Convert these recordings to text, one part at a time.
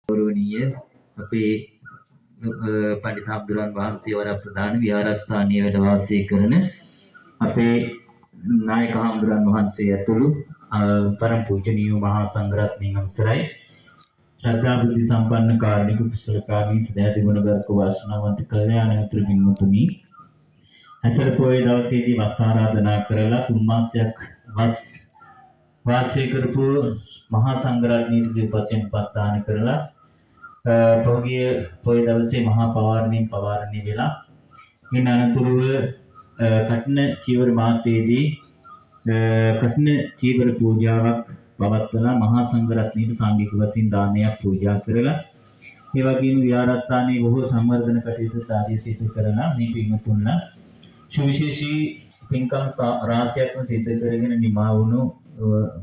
ගෞරවනීය අපේ පඬිත් හාමුදුරන් වහන්සේ වර ප්‍රධාන විහාරස්ථානීය වැඩ වාසය කරන අපේ නායක හාමුදුරන් වහන්සේ ඇතුළු පරම පූජනීය මහා සංඝරත්නයන් අවසරයි ශ්‍රද්ධා බුද්ධ සම්පන්න කාර්මික කුසලකාමී සදාති ගුණගරුක වාසනාවන්ත කල්යාණ මිත්‍ර බිම්මතුනි අසර පොයේ දවසේදී වස් ආරාධනා කරලා තුන් මාසයක් වස් වාසය කරපු මහා සංඝරත්නයේ සිව්පසෙන් පස්ථාන කරලා පොගේ පොය දවසේ මහා පවාරණය වෙලා ඉන් අනතුරුව කඨින චීවර මාසයේදී කඨින චීවර පූජාවක් පවත්වලා මහා සංඝරත්නයේ සාංගික වශයෙන් දානයක් පූජා කරලා ඒ වගේම විහාරස්ථානයේ බොහෝ සංවර්ධන කටයුතු ආදී සිදු කරලා මේ පින්තුන්ලා සුවිශේෂී පින්කම් රාශියක්ම සිදු කරගෙන නිමා වුණු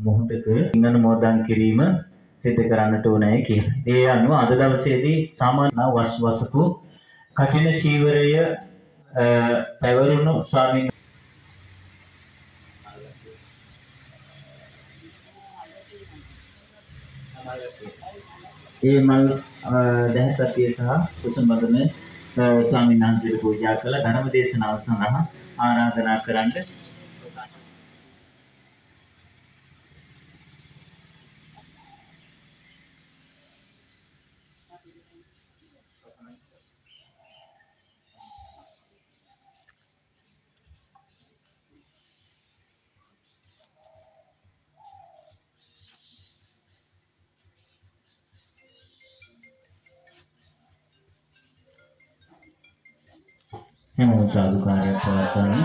මොහොතක අනුමෝදන් කිරීම සිදු කරන්නට ඕනේ කියලා. ඒ අනුව අද දවසේදී සාමාන්‍ය වස්වසපු කඨින චීවරය පැවරුණු ස්වාමීන් ඒ මල් දහසතිය සහ කුසුමබදන ස්වාමීන් වහන්සේට පූජා කළ ධර්ම දේශනාව සඳහා ආරාධනා කරන්න. හැමෝම සාදුකාරයක් පවත්වන්න.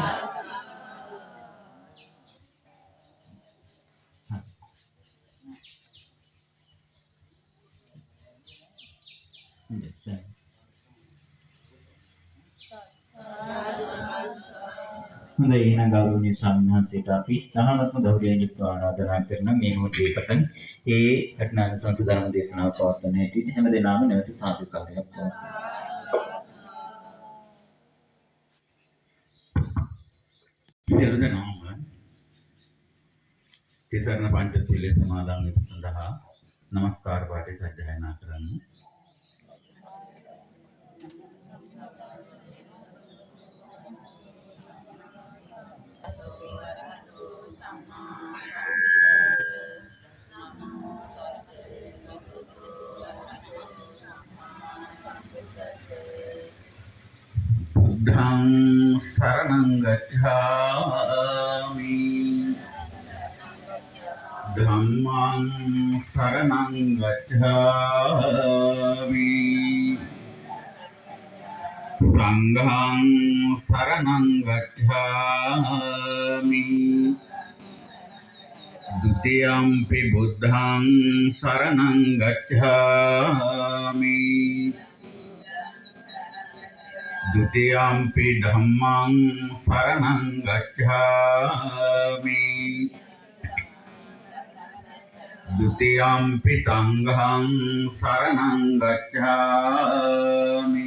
හොඳයි එහෙනම් ගෞරවනීය ස්වාමීන් වහන්සේට අපි සහනත්ම ගෞරවයෙන් යුක්තව ආරාධනා කරන මේ මොහොතේ පටන් ඒ කඨිනාන සංසධර්ම දේශනාව පවත්වන හැටි හැම දිනම නැවත සාදුකාරයක් පවත්වනවා. සියලු දෙනාම තිසරණ පංචශීලයේ සමාදන් වීම සඳහා නමස්කාර පාඨය සජ්ජායනා කරන්න. ධම්ම शरणं गच्छामि धम्मं शरणं गच्छामि संघं शरणं गच्छामि द्वितीयंपि बुद्धं शरणं गच्छामि द्वितीयंपि धम्मं शरणं गच्छामि द्वितीयंपि संघं शरणं गच्छामि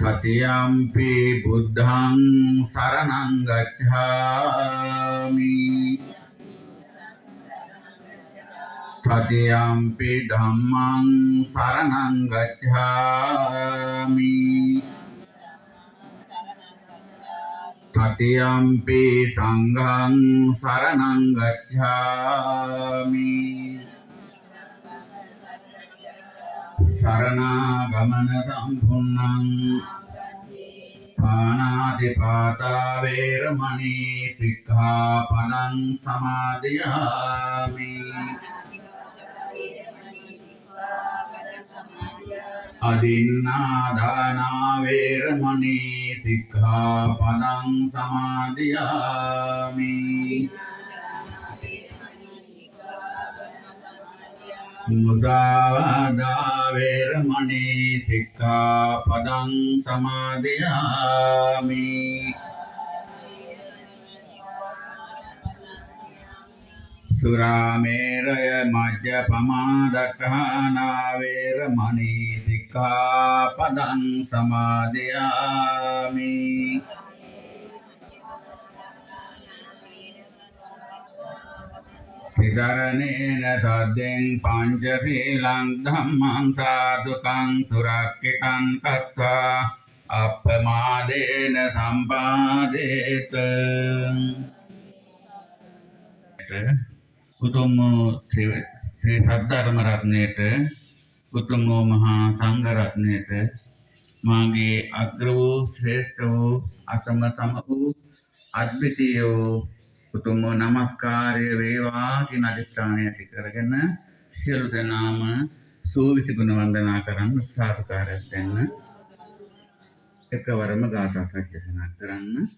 तृतीयंपि बुद्धं शरणं गच्छामि तृतीयंपि धम्मं शरणं गच्छामि तृतीयंपि संघं शरणं गच्छामि शरणागमन संपूर्णं पाणातिपाता वैरमणि सिक्खापदं समादयामि අදින්නාදානා වේරමණී සික්ඛාපදං සමාදියාමි. මුදාවාදා වේරමණී සික්ඛාපදං සමාදියාමි. සුරාමේරය මජ්ජපමා දක්ඛානා වේරමණී සික්ඛාපදං සමාදියාමි. තිසරණේන සද්දෙන් පංචශීලං ධම්මං සාදුකං සුරක්ඛිතං කତ୍වා අප්පමාදේන සම්පාදේත. උතුම් ශ්‍රී සද්ධර්ම රත්නයේට උතුම් මහා සංඝ රත්නයේට මාගේ අග්‍ර වූ ශ්‍රේෂ්ඨ වූ අසම සම වූ අද්විතීය වූ උතුම් නමස්කාරය වේවා කියන අධිෂ්ඨානය ඇති කරගෙන සියලු දෙනාම සූවිසි ගුණ වන්දනා කරන්න සාදුකාරයක් දෙන්න. එකවරම ගාථා සජ්ජනා කරන්න.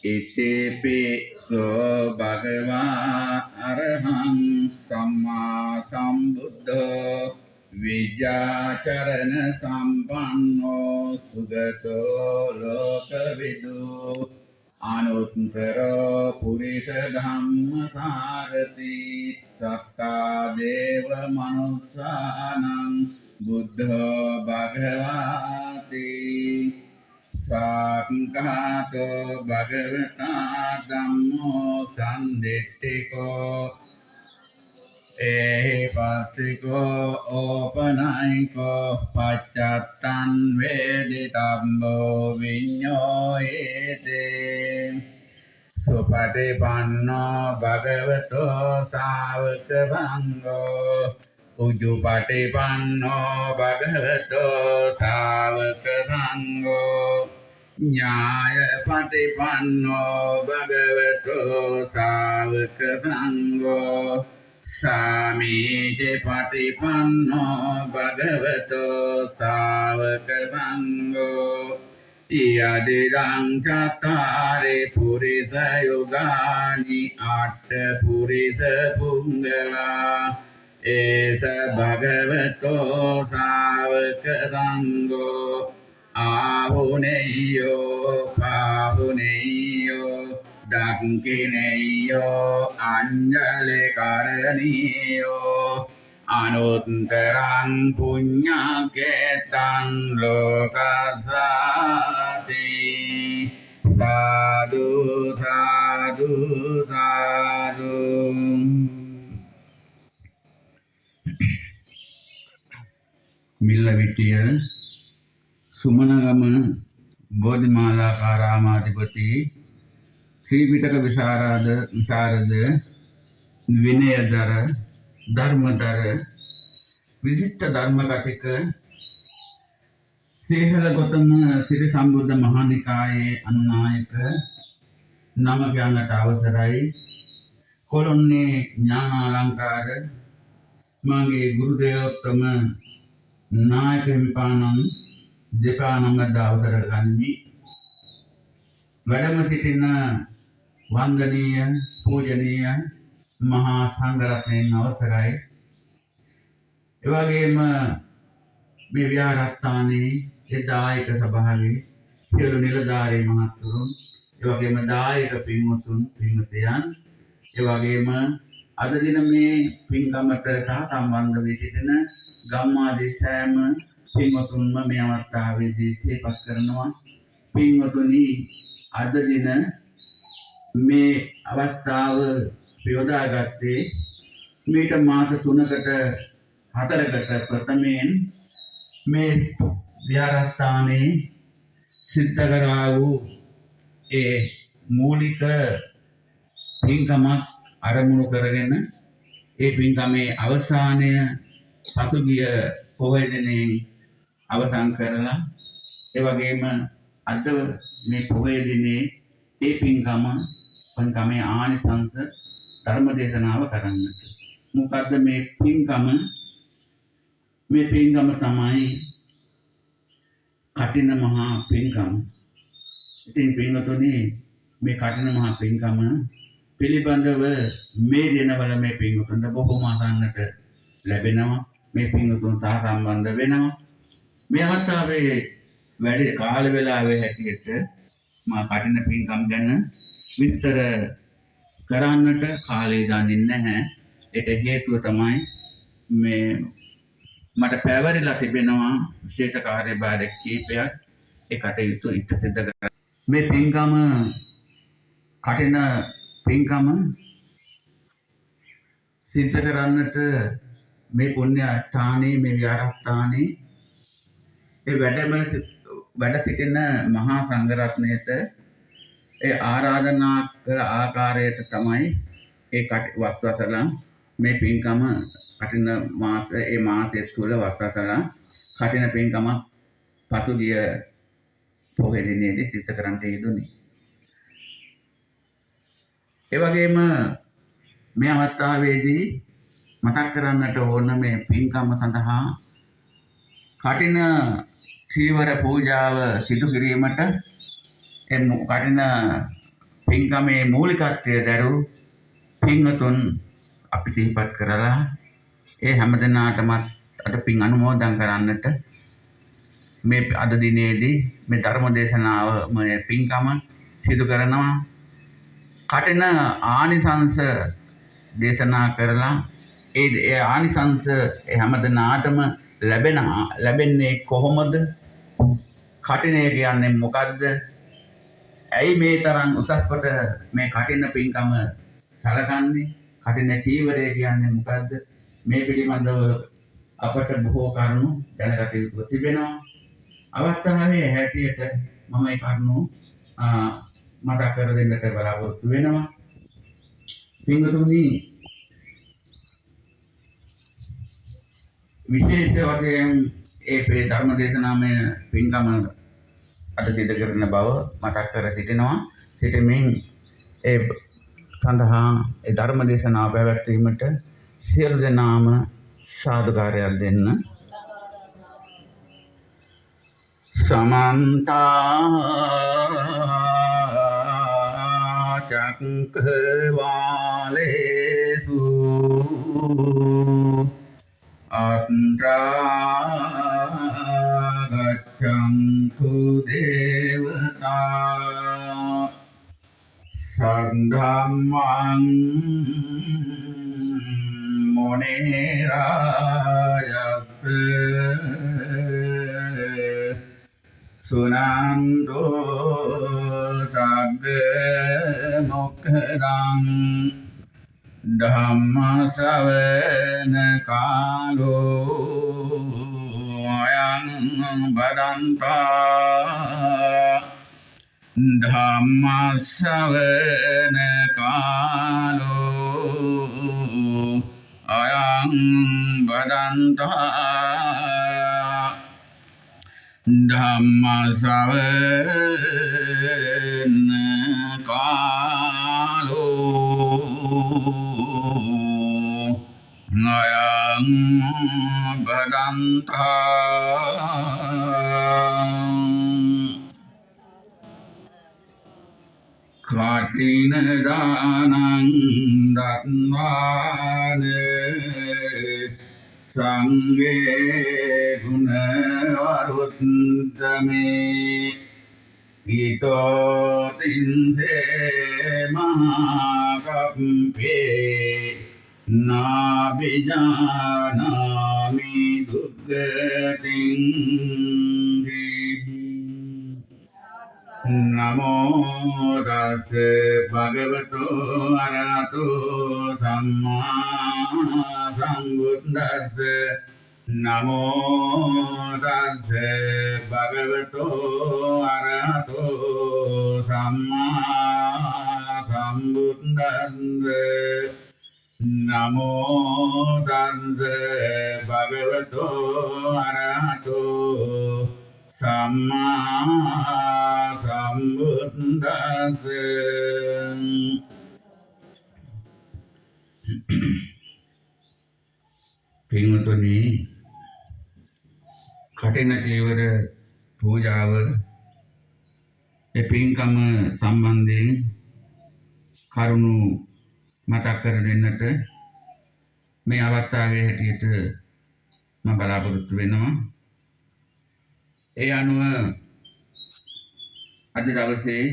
ඉතේපි සෝ භගවා අරහං සම්මා සම්බුද්ධෝ විජ්ජාචරණ සම්පන්නෝ සුගතෝ ලෝකවිදු අනුත්තරෝ පුරිස ධම්මසාරති සත්තා දේව මනුස්සානං බුද්ධෝ භගවාති. සංඝාතෝ භගවතා ධම්මෝ සම්දිට්ඨිකෝ ඒහිපස්සිකෝ ඕපනයිකෝ පච්චත්තං වේදිතම්බෝ විඤ්ඤෝයේතේ. සුපටිපන්නෝ භගවතෝ ශාවක සංඝෝ උජුපටිපන්නෝ භගවතෝ ශාවක සංඝෝ ඥායපටිපන්නෝ භගවතෝ ශාවක සංඝෝ සාමීච පටිපන්නෝ භගවතෝ ශාවක සංඝෝ යදිදං චත්තාරි පුරිස යුගානි අට්ඨ පුරිස පුංගලා ඒස භගවතෝ ශාවක සංඝෝ ආහුනේයෝ පාහුනේයෝ දක්ඛිනේයෝ අඤ්ඤලේ කරණීයෝ අනුත්තරං පුඤ්ඤකේතං ලෝකසාති. සාදු සාදු සාදු. මිල්ලවිටිය සුමනගම බෝධිමාලාකාරාමාධිපති ශ්‍රී පිටක විශාරද විනයදර ධර්මදර විශිෂ්ට ධර්ම කතික සේහල ගොතම සිරි සම්බුද්ධ මහානිකායේ අන්නායක නම කියන්නට අවසරයි. කොළොන්නේ ඥානාලංකාර මාගේ ගුරු දේවෝත්තම නායක හිමිපාණන් දෙපානමද අවසර ගනිමි. වැඩම සිටින වන්දනීය පූජනීය මහා සංඝරත්නයන් අවසරයි. එවැගේම මේ විහාරස්ථානයේ දායක සභාවේ සියලු නිලධාරී මහත්වරුන්, එවැගේම දායක පින්වතුන් පින්වතයන්, එවැගේම අද දින මේ පින්කමට සම්බන්ධ වී සිටින ගම්මාදී සෑම පින්වතුන්ම මේ අවස්ථාවේදී සිහිපත් කරනවා. පින්වතුනි, අද දින මේ අවස්ථාව යොදාගත්තේ මීට මාස 3කට 4කට ප්‍රථමයෙන් මේ විහාරස්ථානයේ සිද්ධ කරා වූ ඒ මූලික පින්කමක් ආරම්භ කරගෙන ඒ පින්කමේ අවසානය පසුගිය පොහොය දිනේ අවසන් කරලා ඒ වගේම අද මේ පොහොය දිනේ ඒ පින්කමේ ආනිසංස ධර්ම දේශනාව කරන්නට. මොකද්ද මේ පින්කම? මේ පින්කම තමයි කටින මහා පින්කම්. ඉතින් පින්වතුනි මේ කටින මහා පින්කම පිළිබඳව මේ දිනවල මේ පින්වතුන්ට බොහොම අසන්නට ලැබෙනවා. මේ පින්වතුන් සහ සම්බන්ධ වෙනවා. මේ අවස්ථාවේ වැඩි කාල වේලාවේ හැටියට මා කටින පින්කම් ගැන විස්තර කරන්නට කාලය දන්නේ නැහැ. ඒට හේතුව තමයි මේ මට පැවරිලා තිබෙනවා විශේෂ කාර්යභාර කීපයක් ඒ කටයුතු ඉෂ්ට සිද්ධ කරගන්න. මේ පින්කම කටින පින්කම සිද්ධ කරන්නට මේ පුණ්‍ය ස්ථානයේ මේ විහාරස්ථානයේ ඒ වැඩ සිටින මහා සංඝරත්නයට ඒ ආරාධනා කළ ආකාරයට තමයි ඒ වස්වසලා මේ පින්කම කටින මාසයේ තුල වස්වසලා කටින පින්කම පසුගිය පොහොය දිනේදී සිද්ධ කරන්නට යෙදුනේ. ඒ වගේම මේ අවස්ථාවේදී මතක් කරන්නට ඕන මේ පින්කම සඳහා කටින චීවර පූජාව සිදු කිරීමට කටින පින්කමේ මූලිකත්වය දරූ පින්වතුන් අපි සිහිපත් කරලා ඒ හැමදෙනාටම අද පින් අනුමෝදන් කරන්නට මේ අද දිනේදී මේ ධර්ම දේශනාව මේ පින්කම සිදු කරනවා. කටින ආනිසංස දේශනා කරලා ඒ ආනිසංස හැමදෙනාටම ලැබෙන්නේ කොහොමද? කටිනය කියන්නේ මොකද්ද? ඇයි මේ තරම් උසස් කොට මේ කටින පින්කම සැලකන්නේ? කටින චීවරය කියන්නේ මොකද්ද? මේ පිළිබඳව අපට බොහෝ කරුණු දැනගත යුතු තිබෙනවා. අවස්ථාවේ හැටියට මම ඒ කරුණු මතක් කර දෙන්නට බලාපොරොත්තු වෙනවා. පින්වතුනි, විශේෂ වශයෙන් ඒ ධර්ම දේශනාමය පින්කම අද සිදු කරන බව මතක් කර සිටිනවා. සිටමින් ඒ සඳහා ඒ ධර්ම දේශනාව පැවැත්වීමට සියලු දෙනාම සාදුකාරයක් දෙන්න. සමන්ත චක්ඛවාලේසු අත්‍රා ගච්ඡන්තු දේවතා සද්ධම්මං මුනි රාජස් සුනන්දෝ සග්ග මොක්ඛදං ධම්ම ශ්‍රවණ කාලෝ අයං බදන්තා ධම්ම ශ්‍රවණ කාලෝ අයං බදන්තා ධම්ම ශ්‍රවණ කාලෝ අයං බදන්තා කටින දානං දත්වාන සංඝේ ගුණ වරුත්තමේ ඊතෝ තින්සේ මහාකම්පේ නාබිජානාමි දුක්ඛතින් නමෝ තස්ස භගවතු අරහතෝ සම්මා සම්බුද්දස්ස නමෝ තස්ස භගවතු අරහතෝ සම්මා සම්බුද්දස්ස නමෝ තස්ස භගවතු අරහතෝ සම්මා සම්බුද්දස්ස. පින්වතුනි, කටින චීවර පූජාව ඒ පින්කම සම්බන්ධයෙන් කරුණු මතක් කර දෙන්නට මේ අවස්ථාවේ හැටියට මම බලාපොරොත්තු වෙනවා. ඒ අනුව අද දවසේ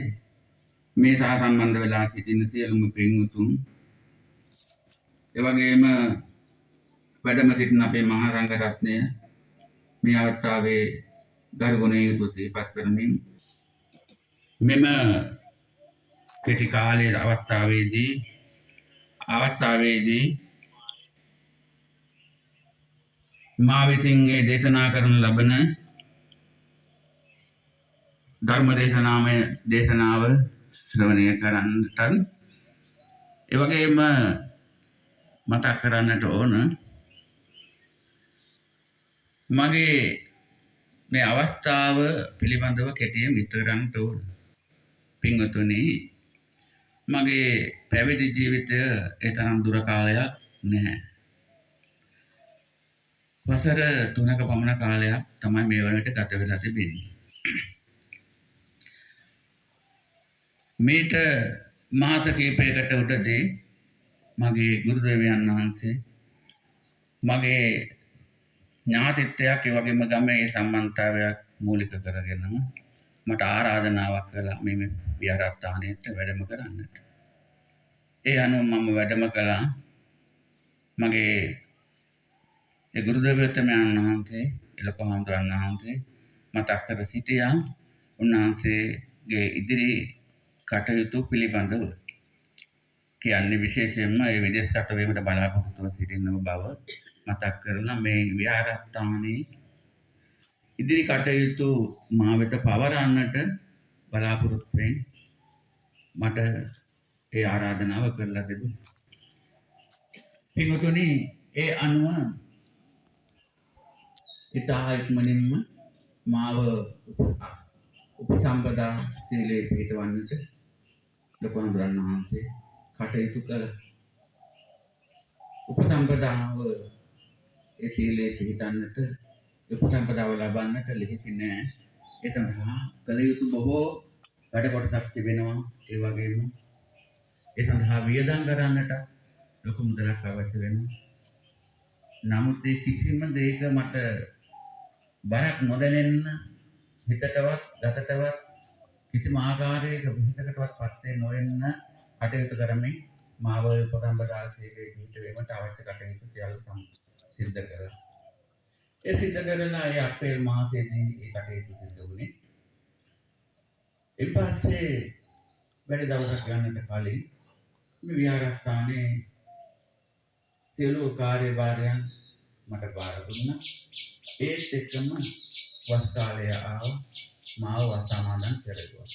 මේ සහ සම්බන්ධ වෙලා සිටින සියලුම පින්වතුන් ඒ වගේම වැඩම සිටින අපේ මහා සංඝ රත්නය මේ අවස්ථාවේ ගරුණීය යුතු සිහිපත් කරමින් මෙම කෙටි කාලයේ අවස්ථාවේදී මා විසින් මේ දේශනා කරන ලබන ධර්ම දේශනාව ශ්‍රවණය කරන්නට ඒ වගේම මතක් කරන්නට ඕන මගේ මේ අවස්ථාව පිළිබඳව කෙටියෙන් විස්තර කරන්න ඕන. පින්වතුනි, මගේ පැවිදි ජීවිතය ඒ තරම් දුර කාලයක් නැහැ. වසර 3ක පමණ කාලයක් තමයි මේ වලට ගත වෙලා තිබෙන්නේ. මේට මාස කිහිපයකට උඩදී මගේ ගුරු දේවයන් වහන්සේ මගේ ඥාතිත්වයක් ඒ වගේම ගමේ සම්බන්ධතාවයක් මූලික කරගෙන මට ආරාධනාවක් කළා මේ විහාරස්ථානයට වැඩම කරන්නට. ඒ අනුව මම වැඩම කළා. මගේ ඒ ගුරු දේවයන් වහන්සේ එළපහඳුරන් වහන්සේ මතක් කර සිටියා. උන්වහන්සේගේ ඉදිරි කටයුතු පිළිබඳව කියන්නේ විශේෂයෙන්ම ඒ විදේශ කටවීමට බලාපොරොත්තු වන සිටින බව මතක් කරලා මේ විහාරස්ථානයේ ඉදිරි කටයුතු මා වෙත පවරන්නට බලාපොරොත්තු වෙමින් මට ඒ ආරාධනාව කරලා තිබුණා. පින්වතුනි, ඒ අනුව ඉතා ඉක්මනින්ම මාව උපසම්පදා සීලේ පිළිපදවන්නට ලොකුහඳුරන් වහන්සේ කටයුතු කළා. උපසම්පදාව ඒ සීලේ පිළිපදන්නට උපසම්පදාව ලබන්නට ලෙහෙසි නෑ. ඒ සඳහා කළ යුතු බොහෝ වැඩ කොටසක් තිබෙනවා. ඒ වගේම ඒ සඳහා වියදම් කරන්නට ලොකු මුදලක් අවශ්‍ය වෙනවා. නමුත් ඒ කිසිම දෙයක මට බරක් නොදැනෙන්න හිතටවත් ගතටවත් කිසිම ආකාරයක විහිදකටවත් පස්සේ නොවෙන්න කටයුතු කරමින් මාව උපසම්පදා සීලේ පිළිපදවීමට අවශ්‍ය කටයුතු සියල්ල සිද්ධ කළා. ඒ සිද්ධ කරලා ඒ අප්‍රේල් මාසයේදී ඒ කටයුතු සිද්ධ වුණේ. ඊපස්සේ වැඩි දවසක් යන්නට කලින් මේ විහාරස්ථානයේ සියලු කාර්යභාරයන් මට බාර දුන්නා. ඒත් එක්කම වස් කාලය ආව මාව වසමාදන් කෙරෙව්වා.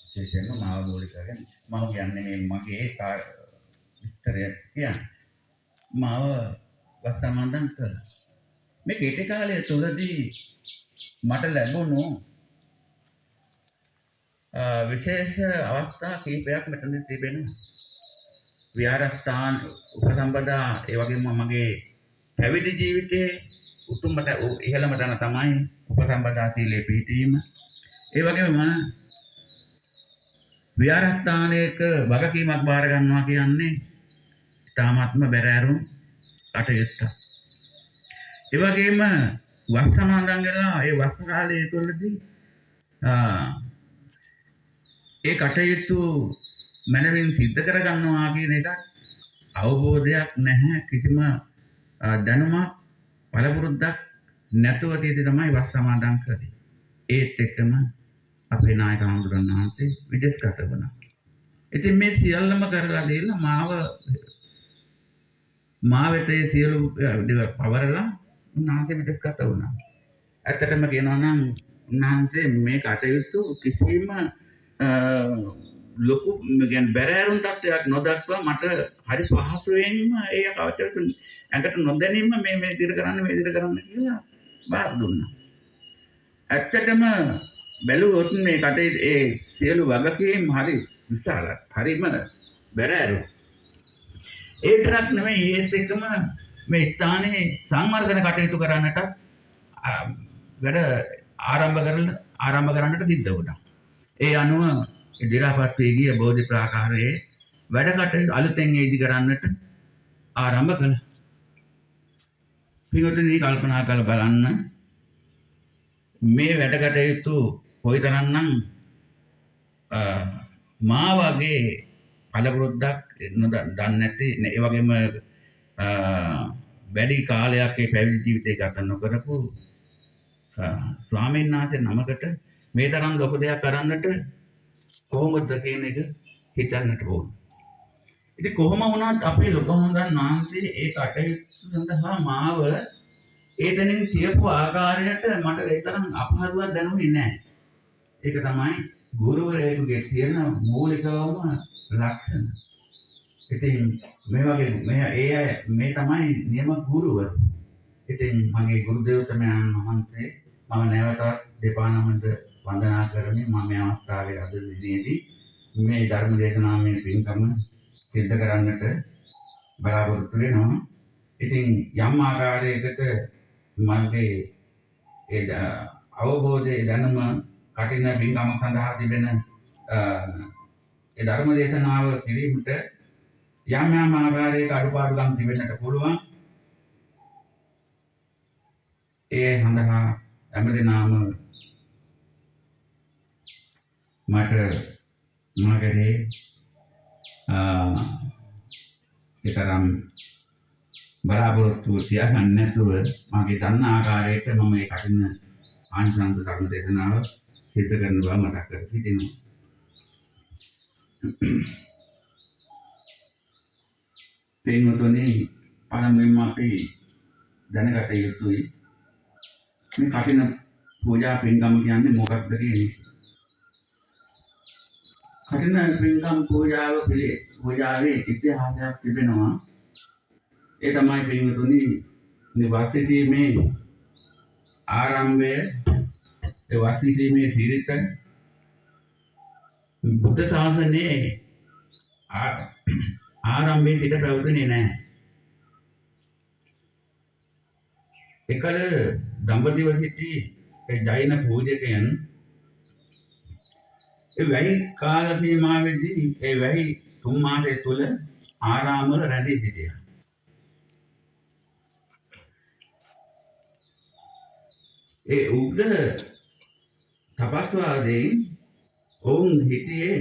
විශේෂයෙන්ම මාව මූලික කරගෙන මම කියන්නේ මේ මගේ විස්තරය කියන්නේ මාව වසමාදන් කළා. මේ කෙටි කාලය තුළදී මට ලැබුණු විශේෂ අවස්ථා කිහිපයක් මෙතන තිබෙනවා. විහාරස්ථාන උපසම්පදා ඒ වගේම මගේ පැවිදි ජීවිතයේ උතුම්ම ඉහළම තැන තමයි උපසම්පදා සීලේ පිළිපදීම. ඒ වගේම විහාරස්ථානයක වගකීමක් බාර ගන්නවා කියන්නේ තාමත්ම බැරෑරුම් කටයුත්තක්. ඒ වගේම වස් සමාදන් වෙලා ඒ වස් කාලයේ තුළදී ඒ කටයුතු මනමින් සිද්ධ කර ගන්නවා කියන එක අවබෝධයක් නැහැ. කිසිම දැනුමක් පළපුරුද්දක් නැතුව තමයි වස් සමාදන් කරේ. ඒත් එක්කම අපේ නායක හඳුරන වහන්සේ විදේශගත වුණා. ඉතින් මේ සියල්ලම කරලා දීලා මා වෙත සියලු දේවල් පවරලා උන්වහන්සේ විදේශගත වුණා. ඇත්තටම කියනවා නම් උන්වහන්සේ මේ කටයුතු කිසිම ලොකු කියන්නේ බැරෑරුම් තත්ත්වයක් නොදක්වා මට හරි පහසුවෙන්ම ඒ කවචතු ඇඟට නොදැනීම මේ විදිහට කරන්න කියලා බාර දුන්නා. ඇත්තටම බැලුවොත් මේ කටේ ඒ සියලු වගකීම් හරි විශාලයි. හරිම බැරෑරුම්. ඒ තරක් නෙමෙයි ඒත් එක්කම මේ ස්ථානයේ සංවර්ධන කටයුතු කරන්නට වැඩ ආරම්භ කරන්නට සිද්ධ වුණා. ඒ අනුව දිරාපත් වී ගිය බෝධි ප්‍රාකාරයේ වැඩ කටයුතු අලුතෙන් ඉදි කරන්නට ආරම්භ කළා. පින්වතුනි කල්පනා කරලා බලන්න මේ වැඩ කටයුතු කොයිතරම්නම් මා වගේ පළපුරුද්දක් දන්නේ නැති ඒ වගේම වැඩි කාලයක් ඒ පැවිදි ජීවිතය ගත නොකරපු ස්වාමීන් වහන්සේ නමකට මේ තරම් ලොකු දෙයක් කරන්නට කොහොමද කියන එක හිතන්නට ඕන. ඉතින් කොහොම වුණත් අපේ ලොකු හඳුන් වහන්සේ ඒ කටයුතු සඳහා මාව ඒතනින් කියපු ආකාරයට මට ඒ තරම් අපහසුවක් දැනුනේ නැහැ. ඒක තමයි ගුරුවරයෙකුගේ තියෙන මූලිකවම ලක්ෂණ. ඉතින් මේ වගේ මේ තමයි නියම ගුරුවරු. ඉතින් මගේ ගුරු දේවතමයන් වහන්සේ මම නැවතත් දෙපා නමද වන්දනා කරමින් මම මේ අවස්ථාවේ අද දිනේදී මේ ධර්ම දේශනාවේ පින්කම සිද්ධ කරන්නට බලාපොරොත්තු වෙනවා. ඉතින් යම් ආකාරයකට මගේ ඒ අවබෝධයේ දැනුම කටින පින්කම සඳහා තිබෙන ඒ ධර්ම දේශනාව කිරීමට යම් ආකාරයක අඩුපාඩුකම් තිබෙන්නට පුළුවන්. ඒ සඳහා හැමදෙනාම මට මාගේ ඒතරම් බලාපොරොත්තු තියාගන්න නැතුව මගේ දන්න ආකාරයට මම මේ කටින ආනිසංස ධර්ම දේශනාව සිදු කරන බව මතක් කර සිටිනවා. පින්වතුනි පළමුවෙන්ම අපි දැනගත යුතුයි මේ කටින පූජා පින්කම් කියන්නේ මොකක්ද කියන්නේ. කටින පින්කම් පූජාවේ ඉතිහාසයක් තිබෙනවා. ඒ තමයි පින්වතුනි මේ වස්තිීමේ ආරම්භය ඒ වස්තිීමේ සිරිත බුද්ධ ශාසනයේ ආරම්භයේ සිට ප්‍රවෘත්තිනේ නැහැ. එකල දඹදිව සිටි ඒ ජෛන පූජකයන් ඒ වැහි කාල සීමාවෙදී ඒ වැහි 3 මාසය තුළ ආරාමවල රැඳී සිටියා. ඒ උග්‍ර තපස්වාදීන් ඔවුන් හිටියේ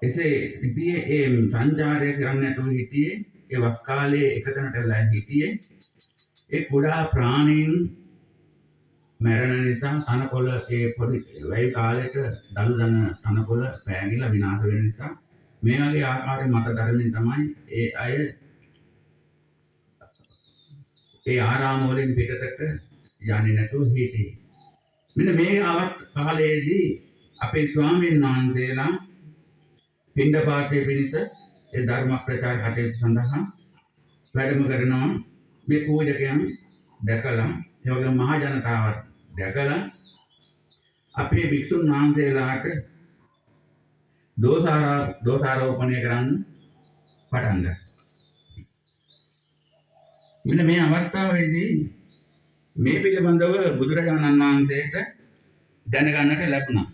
එසේ සිටියේ ඒ සංචාරය කරන්නේ නැතුව හිටියේ ඒ වස් කාලයේ එකතැනට වෙලා හිටියේ ඒ කුඩා ප්‍රාණීන් මරණ නිසා තනකොළ ඒ පොඩි වැයි කාලයට දළු දන තනකොළ පෑගිලා විනාශ වෙන නිසා මේ වගේ ආකාරයේ මත ධර්මයෙන් තමයි ඒ අය ඒ ආරාම වලින් පිටතට යන්නේ නැතුව හිටියේ. මෙන්න මේ කාලයේදී අපේ ස්වාමීන් වහන්සේලා පින්ඩපාතයේ පිණිස ඒ ධර්ම ප්‍රචාර කටයුතු සඳහා වැඩම කරනවා. මේ පූජකයන් දැකලා ඒ වගේම මහා ජනතාවත් දැකලා අපේ භික්ෂුන් වහන්සේලාට දෝෂාරෝපණය කරන්න පටන් ගත්තා. මෙන්න මේ අවස්ථාවේදී මේ පිළිබඳව බුදුරජාණන් වහන්සේට දැනගන්නට ලැබුණා.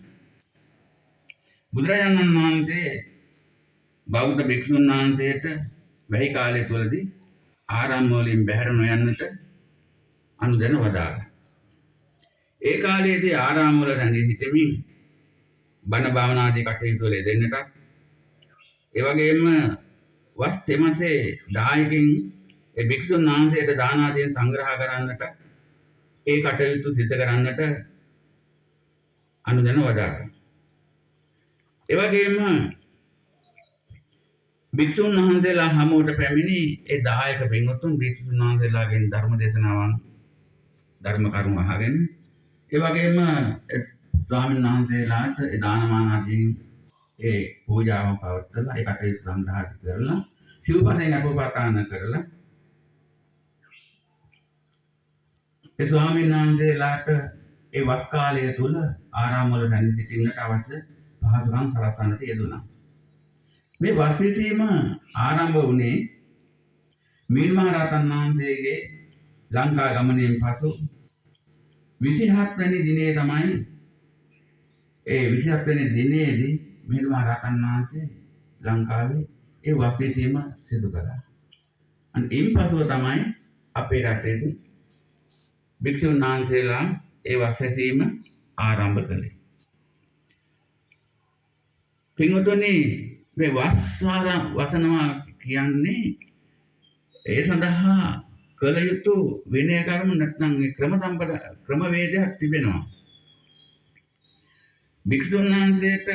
බුදුරජාණන් වහන්සේ බෞද්ධ භික්ෂුන් වහන්සේට වැහි කාලය තුළදී ආරාම වලින් බැහැර නොයන්නට අනුදැන වදාළා. ඒ කාලයේදී ආරාම වල රැඳී සිටමින් බණ භාවනාදී කටයුතු වල යෙදෙන්නට ඒ වගේම වස් තෙමසේ දායකින් ඒ භික්ෂුන් වහන්සේට දාන ආදීන් සංග්‍රහ කරන්නට ඒ කටයුතු සිදු කරන්නට අනුදැන වදාළා. ඒ වගේම භික්ෂුන් වහන්සේලා හමුවට පැමිණි ඒ දායක පින්වත්තුන් භික්ෂුන් වහන්සේලාගෙන් ධර්ම දේශනාවන් ධර්ම කරුණ අහගෙන ඒ වගේම ස්වාමීන් වහන්සේලාට දානමාන ආදී ඒ පූජාව පවත්වලා ඒ කටයුතු සංග්‍රහ කරලා සිව්පසෙන් අපපාතන කරලා ඒ ස්වාමීන් වහන්සේලාට ඒ වස් කාලය තුල ආරාම වල රැඳී සිටින්නට අවශ්‍ය පහසුකම් සලස්වන්නට යෙදුණා. මේ වස් විසීම ආරම්භ වුණේ මීන් මහ රහතන් වහන්සේගේ ලංකා ගමනයෙන් පසු 27 වෙනි දිනේ තමයි ඒ 27 වෙනි දිනේදී මිහිඳු මහ රහතන් වහන්සේ ලංකාවේ ඒ වක්වීම සිදු කළා. අන්න ඉන්පසුව තමයි අපේ රටේදී භික්ෂුන් වහන්සේලා ඒ වක්වීම ආරම්භ කළේ. පින්වතුනි මේ වස්වාර වසනවා කියන්නේ ඒ සඳහා කළ යුතු විනය කර්ම නැත්නම් ක්‍රමවේදයක් තිබෙනවා. භික්ෂුන් වහන්සේට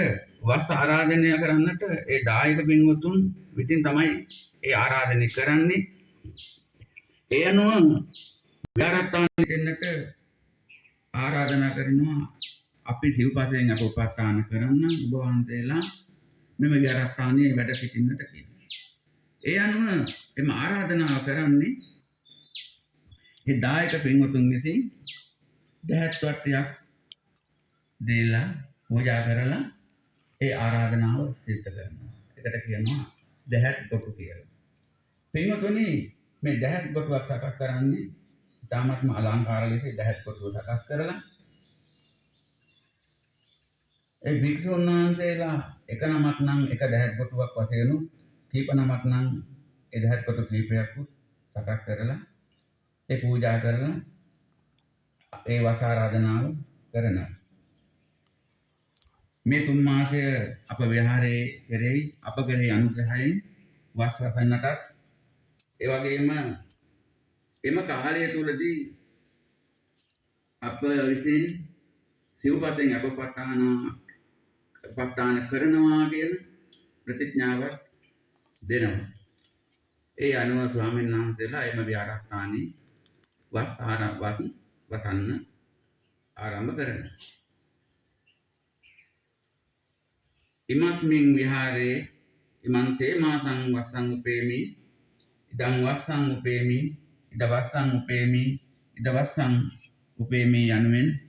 වස් ආරාධනය කරන්නට ඒ දායක පින්වතුන් විසින් තමයි ඒ ආරාධනය කරන්නේ. ඒ අනුව විහාරස්ථානයේ දෙන්නට ආරාධනා කරනවා අපි සිව්පසයෙන් අප උපස්ථාන කරන්න ඔබ වහන්සේලා මෙම විහාරස්ථානයේ වැඩ සිටින්නට කියලා. ඒ අනුව එම ආරාධනාව කරන්නේ ඒ දායක පින්වතුන් විසින් දහස් වට්ටියක් දීලා පූජා කරලා ඒ ආරාධනාව සිද්ධ කරනවා. ඒකට කියනවා දහස් කොටු කියලා. පින්වතුනි මේ දහස් කොටුවක් සකස් කරන්නේ ඉතාමත්ම අලංකාර ලෙස දහස් කොටුව සකස් කරලා ඒ භික්ෂුන් වහන්සේලා එක නමක් නම් එක දහස් කොටුවක් වශයෙන් කීප නමක් නම් ඒ දහස් කොටු කීපයක් සකස් කරලා ඒ පූජා කරලා ඒ වස් ආරාධනාව කරනවා. මේ තුන් මාසය අප විහාරයේ කෙරෙහි අප කෙරෙහි අනුග්‍රහයෙන් වස් වසන්නටත් ඒ වගේම එම කාලය තුලදී අප විසින් සිව්පසෙන් අපපත්තාන කරනවා කියන ප්‍රතිඥාවක් දෙනවා. ඒ අනුව ස්වාමීන් වහන්සේලා එම විහාරස්ථානයේ වස් වසන්න ආරම්භ කරනවා. ඉමස්මින් විහාරේ ඉමං තේමාසං වස්සං උපේමි ඉදං වස්සං උපේමි ඉද වස්සං උපේමි ඉද වස්සං උපේමි යනුවෙන්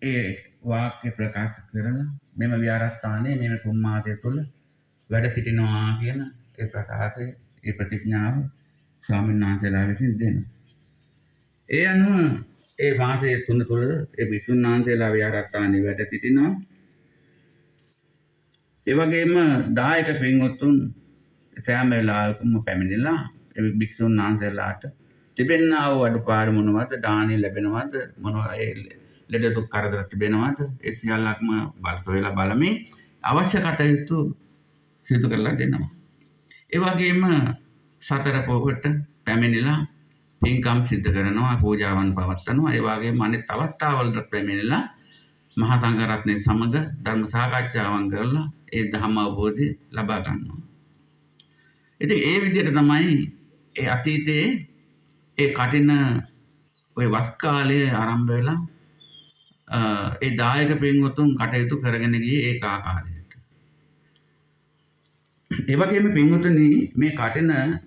ඒ වාක්‍ය ප්‍රකාශ කරන මෙම විහාරස්ථානයේ මෙම තුන් මාසය තුළ වැඩ සිටිනවා කියන ඒ ප්‍රකාශය ඒ ප්‍රතිඥාව ස්වාමීන් වහන්සේලා විසින් දෙනවා. ඒ අනුව ඒ මාසයේ තුන තුළ ඒ භික්ෂුන් වහන්සේලා විහාරස්ථානයේ වැඩ සිටිනවා. ඒ වගේම දායක පින්වත්තුන් සෑම වෙලාවකම පැමිණිලා ඒ භික්ෂුන් වහන්සේලාට තිබෙනා වූ අඩුපාඩු මොනවද, දානි ලැබෙනවද, මොනවා ඒ ලෙඩ දුක් කරදර තිබෙනවද, ඒ සියල්ලක්ම බලලා බලමින් අවශ්‍ය කටයුතු සිදු කරලා දෙනවා. ඒ වගේම සතර පොහොට පැමිණිලා පින්කම් සිදු කරනවා, පූජාවන් පවත්වනවා. ඒ වගේම අනිත් අවස්ථාවලට පැමිණිලා මහා සංඝ රත්නය සමග ධර්ම සාකච්ඡාවන් කරලා ඒ ධම්ම අවබෝධය ලබා ගන්නවා. ඉතින් ඒ විදිහට තමයි ඒ අතීතයේ ඒ කටින ওই වස් කාලයේ ආරම්භ වෙලා ඒ දායක පින්වතුන් කටයුතු කරගෙන ගියේ ඒක ආකාරයට. ඒ වගේම පින්වතුනි මේ කටින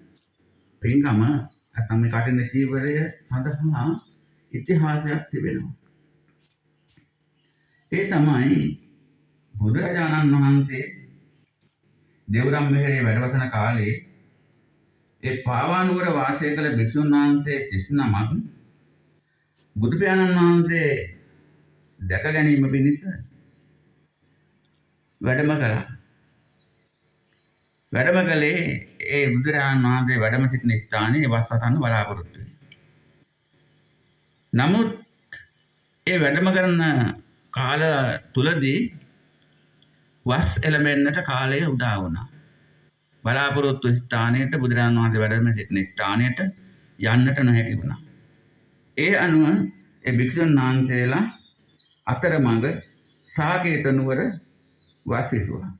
පින්කම නැත්නම් මේ කටින චීවරය සඳහා ඉතිහාසයක් තිබෙනවා. ඒ තමයි බුදුරජාණන් වහන්සේ දෙව්රම් මෙහෙරේ වැඩවසන කාලේ ඒ පාවානුවර වාසය කළ භික්ෂුන් වහන්සේ 39ක් බුදු පියාණන් වහන්සේ දැක ගැනීම පිණිස වැඩම කළා. වැඩම කළේ ඒ බුදුරජාණන් වහන්සේ වැඩම සිටින ස්ථානයේ වස් වසන්න බලාපොරොත්තු වෙයි. නමුත් ඒ වැඩම කරන කාල තුලදී වස් එළඹෙන්නට කාලය උදා වුණා. බලාපොරොත්තු ස්ථානයට බුදුරජාණන් වහන්සේ වැඩම සිටින ස්ථානයට යන්නට නොහැකි වුණා. ඒ අනුව ඒ භික්ෂුන් වහන්සේලා අතරමඟ සාකේත නුවර වස් විසුවා.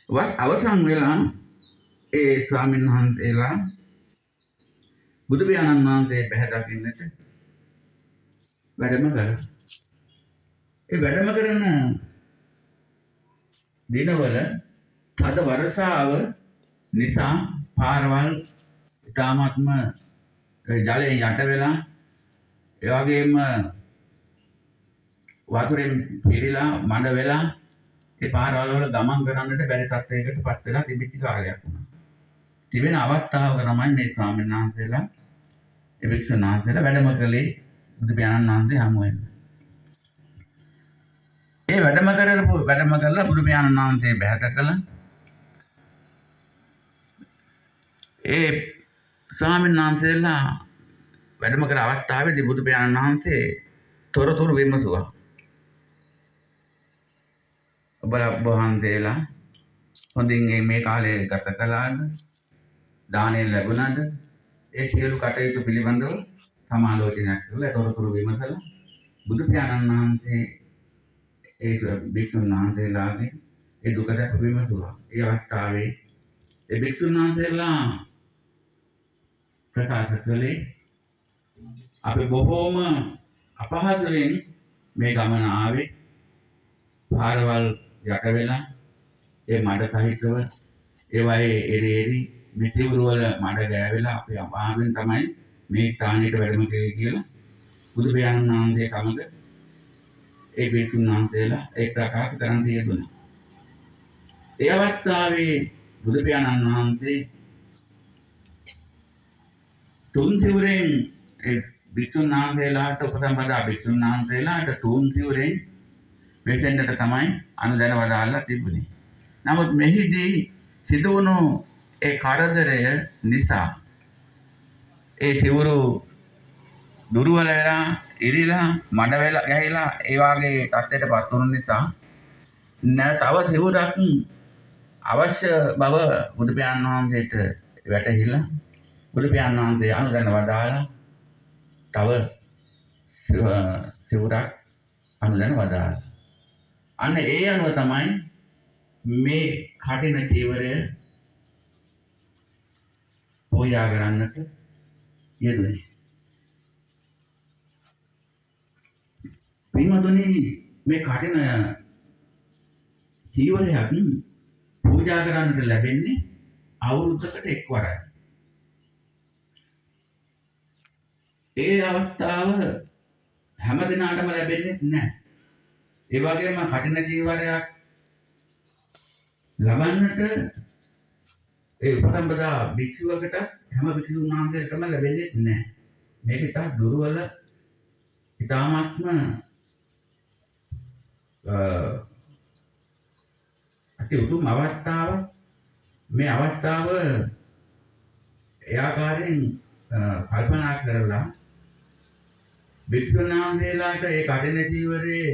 වස් අවසන් වෙලා ඒ ස්වාමීන් වහන්සේලා බුදු පියාණන් වහන්සේ බැහැ දකින්නට වැඩම කළා. ඒ වැඩම කරන දිනවල තද වර්ෂාව නිසා පාරවල් ඉතාමත්ම ජලයෙන් යට වෙලා ඒ වගේම වතුරෙන් පිරීලා මඩ වෙලා ඒ පාරවල් වල ගමන් කරන්නට බැරි තත්ත්වයකට පත් වෙලා තිබිච්ච කාලයක් වුණා. තිබෙන අවස්ථාවක තමයි මේ ස්වාමීන් වහන්සේලා ඒ භික්ෂුන් වහන්සේලා වැඩම කළේ බුදු පියාණන් වහන්සේ හමුවෙන්. ඒ වැඩම කරලා බුදු පියාණන් වහන්සේ බැහැත කළා. ඒ ස්වාමීන් වහන්සේලා වැඩම කර අවස්ථාවේදී බුදු පියාණන් වහන්සේ තොරතුරු විමසුවා. ඔබ වහන්සේලා හොඳින් මේ කාලය ගත කළාද? දානය ලැබුණාද? ඒ සියලු කටයුතු පිළිබඳව සමාලෝචනයක් කළා. තොරතුරු විමසලා බුදු පියාණන් වහන්සේ ඒ භික්ෂුන් වහන්සේලාගේ ඒ දුක දැක විමසුවා. ඒ අවස්ථාවේ ඒ භික්ෂුන් වහන්සේලා ප්‍රකාශ කළේ අපි බොහෝම අපහසුයෙන් මේ ගමන ආවේ. පාරවල් යට වෙලා ඒ මඩ සහිතව ඒවායේ එරේරි මිටිවුරු වල මඩ ගෑවිලා අපි අපාවෙන් තමයි මේ ස්ථානෙට වැඩම කළේ කියලා බුදු පියාණන් වහන්සේ සමග ඒ භික්ෂුන් වහන්සේලා ඒ ප්‍රකාශ කරන් තියදුනා. ඒ අවස්ථාවේ බුදු පියාණන් වහන්සේ තුන් සිවුරෙන් ඒ භික්ෂුන් වහන්සේලාට උපසම්පදා භික්ෂුන් වහන්සේලාට තුන් සිවුරෙන් වෙසෙන්නට තමයි අනුදැන වදාළා තිබුණේ. නමුත් මෙහිදී සිදුවුණු ඒ කරදරය නිසා ඒ සිවුරු දුර්වල වෙලා ඉරිලා මඩ වෙලා ගහිලා ඒ වාගේ තත්ත්වයටපත් වුණු නිසා තව සිවුරක් අවශ්‍ය බව බුදු පියාණන් වහන්සේට වැටහිලා බුදු පියාණන් වහන්සේ අනුදැන වදාළා තව සිවුරක් අනුදැන වදාළා. අන්න ඒ අනුව තමයි මේ කටින චීවරය පූජා කරන්නට යෙදුනේ. පින්වතුනි මේ කටින චීවරයක් පූජා කරන්නට ලැබෙන්නේ අවුරුද්දකට එක්වරයි. ඒ අවස්ථාව හැම දිනකටම ලැබෙන්නේ නැහැ. ඒ වගේම කටින චීවරයක් ලබන්නට ඒ උපසම්පදා භික්ෂුවකට හැම භික්ෂුන් වහන්සේටම ලැබෙන්නේ නැහැ. මේක ඉතා දුර්වල ඉතාමත්ම අති උතුම් අවස්ථාවක්. මේ අවස්ථාව ඒ ආකාරයෙන් කල්පනා කරලා භික්ෂුන් වහන්සේලාට ඒ කටින චීවරයේ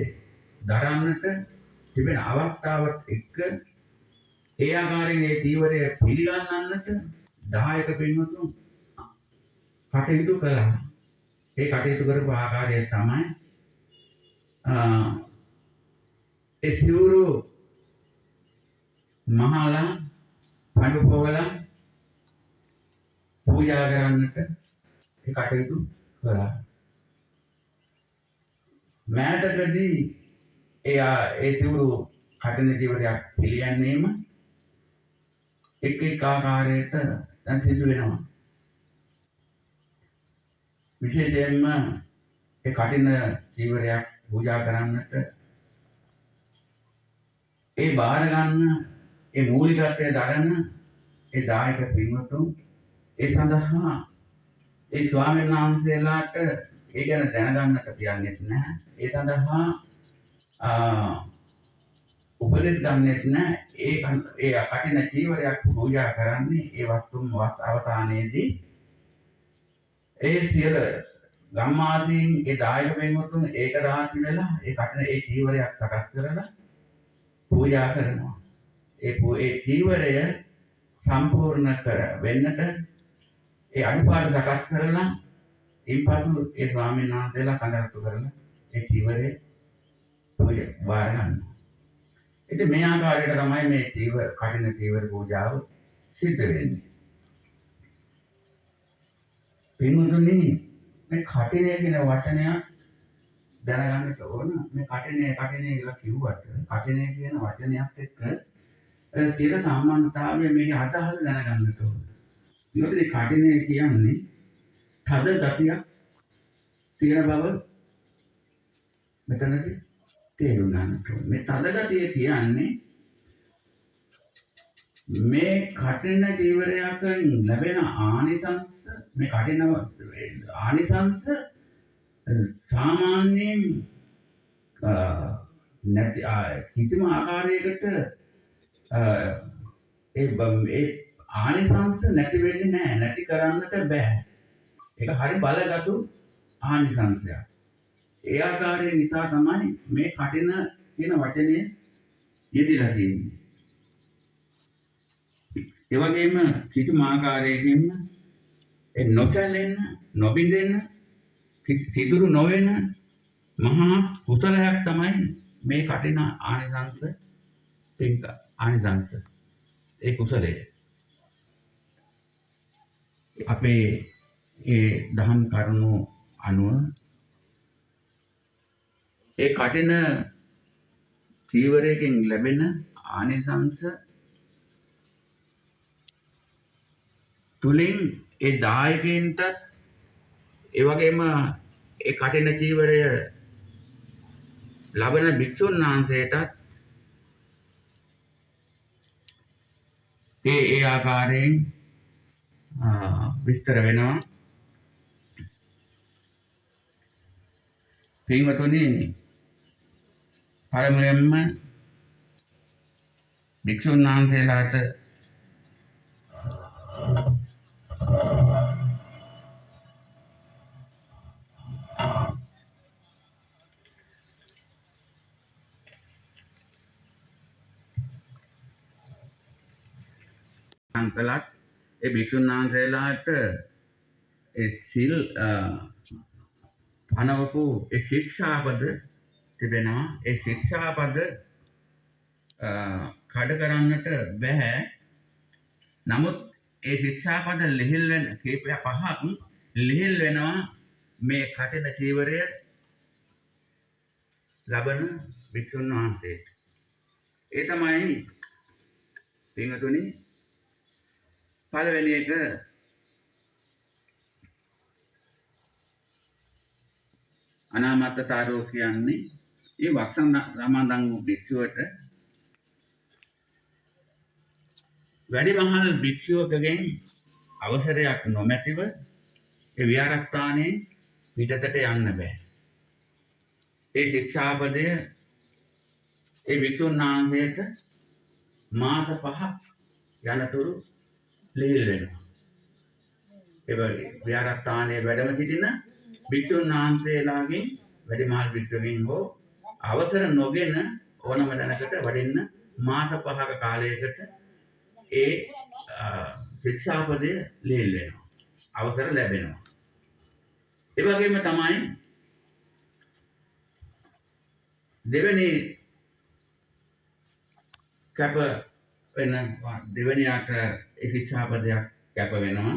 දරන්නට තිබෙන අවස්ථාවත් එක්ක ඒ ආකාරයෙන් ඒ චීවරය පිළිගන්නන්නට දායක පින්වතුන් කටයුතු කළා. ඒ කටයුතු කරපු ආකාරය තමයි ඒ සිවුරු මහලා පඬු පොවලා පූජා කරන්නට ඒ කටයුතු කළා. මෑතකදී ඒ සිවුරු කටින චීවරයක් පිළිගැනීම එක් ආකාරයට දැන් සිදු වෙනවා. විශේෂයෙන්ම ඒ කටින චීවරයක් පූජා කරන්නට ඒ බාර ගන්න ඒ මූලිකත්වය දරන ඒ දායක පින්වතුන් ඒ සඳහා ඒ ස්වාමීන් වහන්සේලාට ඒ ගැන දැනගන්නට කියන්නේ නැහැ. ඒ සඳහා උපදෙස් ගන්නෙත් නැහැ. ඒ කටින චීවරයක් පූජා කරන්නේ ඒ වස්තුන් අවසානයේදී ඒ සියලු ගම්මාදීන් ඒ දායක පින්වතුන් ඒක රාශි වෙලා ඒ කටින ඒ චීවරයක් සකස් කරලා පූජා කරනවා. ඒ චීවරය සම්පූර්ණ කර වෙන්නට ඒ අනුපාඩු සකස් කරලා ඉන්පසු ඒ ස්වාමීන් වහන්සේලා කඳරතු කරලා ඒ චීවරය පූජා බාර ගන්නවා. ඉතින් මේ ආකාරයට තමයි මේ කටින චීවර පූජාව සිද්ධ වෙන්නේ. පින්වතුනි මේ කටිනේ කියන වචනයක් දැනගන්න ඕන. මේ කටිනේ කියලා කිව්වට කටිනේ කියන වචනයත් එක්ක තියෙන සම්බන්ධතාවය මේකේ අදහස දැනගන්නට ඕන. මොකද කටිනේ කියන්නේ තද ගතියක් තියෙන බව මෙතනදී තේරුම් ගන්නට ඕන. මේ තද ගතිය කියන්නේ මේ කටින චීවරයකින් ලැබෙන ආනිසංස මේ කටින ආනිසංස සාමාන්‍යයෙන් නැති කිසිම ආකාරයකට ඒ ආනිසංස නැති වෙන්නේ නැහැ. නැති කරන්නට බෑ. ඒක හරි බලගතු ආනිසංසයක්. ඒ ආකාරය නිසා තමයි මේ කටින කියන වචනේ යෙදিলা තියෙන්නේ. ඒ වගේම කිසිම ආකාරයකින් නොසැලෙන්න, නොබිඳෙන්න, සිදුරු නොවන මහා කුසලයක් තමයි මේ කටින ආනිසංස පින්ක ආනිසංස. ඒ කුසලය අපේ ඒ දහම් කරුණු අනුව ඒ කටින චීවරයෙන් ලැබෙන ආනිසංස තුලින් ඒ දායකයන්ට ඒ වගේම ඒ කටින චීවරය ලබන භික්ෂුන් වහන්සේටත් ඒ ආකාරයෙන් විස්තර වෙනවා. පින්වතුනි, පළමුවෙන්ම භික්ෂුන් වහන්සේලාට අංකලත් ඒ භික්ෂුන් වහන්සේලාට ඒ සිල් පනවපු ඒ ශික්ෂාපද තිබෙනවා. ඒ ශික්ෂාපද කඩ කරන්නට බෑ. නමුත් ඒ ශික්ෂාපද ලිහිල් වෙන කීපය පහක් ලිහිල් වෙනවා මේ කටින චීවරය ලබන භික්ෂුන් වහන්සේට. ඒ තමයි පින්වතුනි පළවෙනි එක අනාමත්තතාරෝ කියන්නේ ඒ වක්සන් සමාදන් වූ භික්ෂුවට වැඩිමහල් භික්ෂුවකගෙන් අවසරයක් නොමැතිව ඒ විහාරස්ථානයේ පිටතට යන්න බෑ. ඒ ශික්ෂාපදය ඒ භික්ෂුන් වහන්සේට මාස 5ක් යනතුරු ලිහිල් වෙනවා. ඒ වගේ විහාරස්ථානයේ වැඩම සිටින භික්ෂුන් වහන්සේලාගෙන් වැඩිමහල් භික්ෂුවකින් හෝ අවසර නොගෙන ඕනම තැනකට වඩින්න මාස 5ක කාලයකට ඒ ශික්ෂාපදය ලිහිල් වෙනවා. අවසර ලැබෙනවා. ඒ වගේම තමයි දෙවෙනි කැප වෙන දෙවෙනියට ඒ ශික්ෂාපදයක් කැප වෙනවා.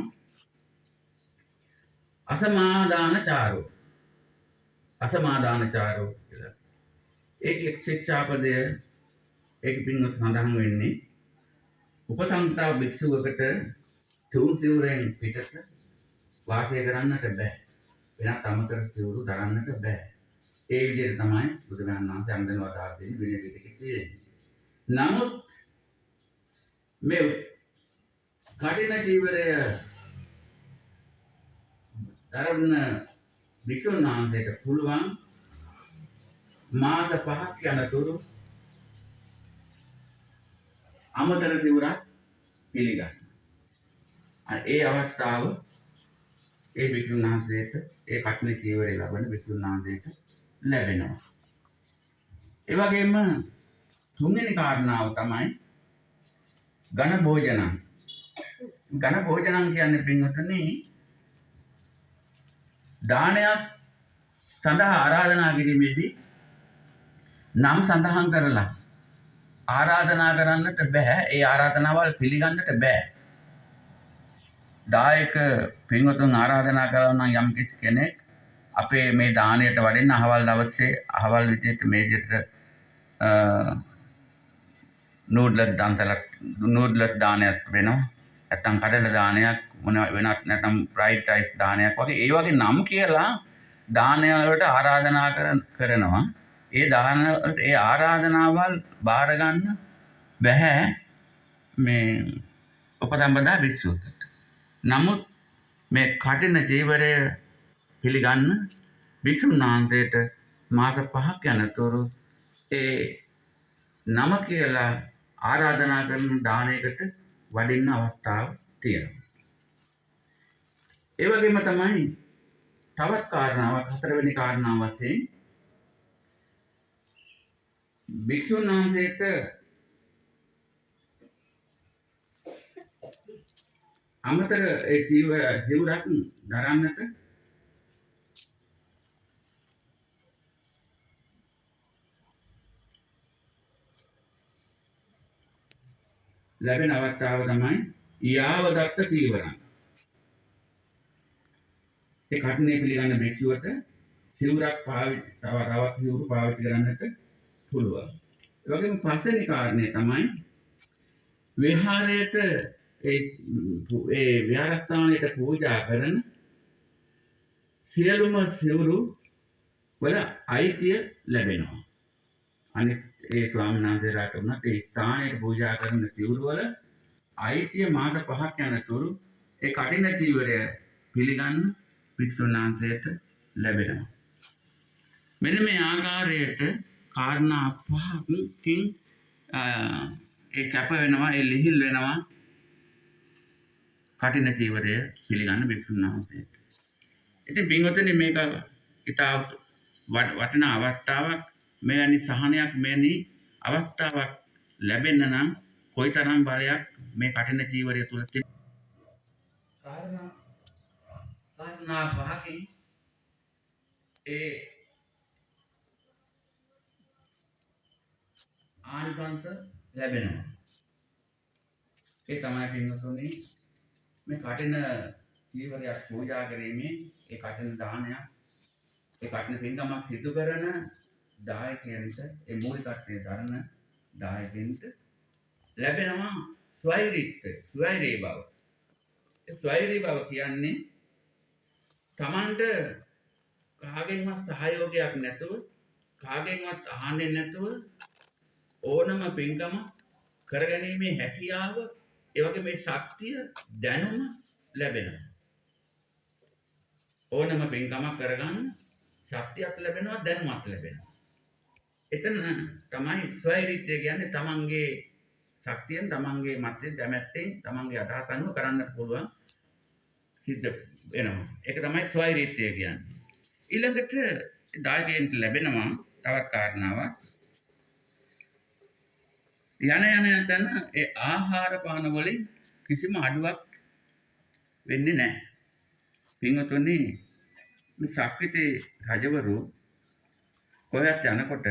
අසමාදානචාරෝ කියලා. ඒක ශික්ෂාපදය ඒක පින්වත් සඳහන් වෙන්නේ උපසංතා භික්ෂුවකට තුන් සිවුරෙන් පිටත වාසය කරන්නට බෑ. වෙනත් අමතර සිවුරු දරන්නට බෑ. ඒ විදිහට තමයි බුදුරජාණන් වහන්සේ අන්දන වදාළ දෙන්නේ විනය පිටකේ තියෙන්නේ. නමුත් මේ කටින චීවරය දරන භික්ෂුන් වහන්සේට පුළුවන් මාස 5ක් යනතුරු අමතර සිවුරක් පිළිගන්න. ඒ අවස්ථාව ඒ භික්ෂුන් වහන්සේට ඒ කටින චීවරය ලබන භික්ෂුන් වහන්සේට ලැබෙනවා. ඒ වගේම තුන්වෙනි කාරණාව තමයි ඝන භෝජනං. ඝන භෝජනං කියන්නේ පින්වතුනි දානයක් සඳහා ආරාධනා කිරීමේදී නම් සඳහන් කරලා ආරාධනා කරන්නට බෑ. ඒ ආරාධනාවල් පිළිගන්නට බෑ. දායක පින්වතුන් ආරාධනා කරනවා නම් යම් කිසි කෙනෙක් අපේ මේ දාණයට වඩින්න අහවල් දවසේ අහවල් විදියට මේජයට නූඩ්ලස් දානයක් වෙනවා. නැත්නම් කඩල දානයක් මොන වෙනත් නැත්නම් ෆ්‍රයිඩ් රයිස් දානයක් වගේ ඒ වගේ නම් කියලා දානය වලට ආරාධනා කරනවා. ඒ දාන වලට ඒ ආරාධනාවල් බාර ගන්න බෑ මේ උපසම්පදා භික්ෂුවට. නමුත් මේ කටින චීවරය පිළිගන්න භික්ෂුන් වහන්සේට මාස 5ක් යනතුරු ඒ නම කියලා ආරාධනා කරන දානයකට වඩින්න අවස්ථාව තියෙනවා. ඒ වගේම තමයි තවත් කාරණාවක් හතරවෙනි කාරණාව වශයෙන් භික්ෂුන් වහන්සේට අමතර ඒ ජීවරක් දරන්නට ලැබෙන අවස්ථාව තමයි යාවදත්ත චීවරං. ඒ කටනේ පිළිගන්න භික්ෂුවට සිවුරක් තවත් සිවුරු පාවිච්චි කරන්නට පුළුවන්. ඒ වගේම පස්වෙනි කාරණේ තමයි විහාරයට ඒ විහාරස්ථානයට පූජා කරන සියලුම සිවුරු වල අයිතිය ලැබෙනවා. අනිත් ඒ ස්වාමීන් වහන්සේලාට උනත් ඒ ස්ථානයේ පූජා කරන සිවුරු වල අයිතිය මාස 5ක් යනතුරු ඒ කටින චීවරය පිළිගන්න භික්ෂුන් වහන්සේට ලැබෙනවා. මෙන්න මේ ආකාරයට කාරණා 5කින් ඒ කැප වෙනවා, ඒ ලිහිල් වෙනවා කටින චීවරය පිළිගන්න භික්ෂුන් වහන්සේට. ඉතින් පින්වතුනි මේක ඉතා වටිනා අවස්ථාවක්. මෙවැනි සහනයක් මෙවැනි අවස්ථාවක් ලැබෙන්න නම් කොයිතරම් බලයක් මේ කටින චීවරය තුල තියෙනවා. කාරණා 5කින් ඒ ආනිසංස ලැබෙනවා. ඒ තමයි පින්වතුනි මේ කටින චීවරයක් පූජා කිරීමේ ඒ කටින දානයක් ඒ කටින පින්කමක් සිදු කරන දායකයන්ට ඒ මූලිකත්වයේ දරන දායකයන්ට ලැබෙනවා ස්වෛරී බව. ඒ ස්වෛරී බව කියන්නේ තමන්ට කාගෙන්වත් සහයෝගයක් නැතුව කාගෙන්වත් අහන්නේ නැතුව ඕනම පින්කම කරගැනීමේ හැකියාව ඒ වගේ මේ ශක්තිය දැනුම ලැබෙනවා. ඕනම පින්කමක් කරගන්න ශක්තියක් ලැබෙනවා, දැනුමක් ලැබෙනවා. එතන තමයි ස්වෛරීත්වය කියන්නේ තමන්ගේ ශක්තියෙන් තමන්ගේ මතයෙන් දැමැත්තෙන් තමන්ගේ අදහස් අනුව කරන්න පුළුවන් සිද්ධ වෙනවා. ඒක තමයි ස්වෛරීත්වය කියන්නේ. ඊළඟට දායකයන්ට ලැබෙනවා තවත් කාරණාවක්. යන තැන ඒ ආහාර පාන වලින් කිසිම අඩුවක් වෙන්නේ නැහැ. පින්වතුනි මේ ශක්තිතේ රජවරු කොහෙවත් යනකොට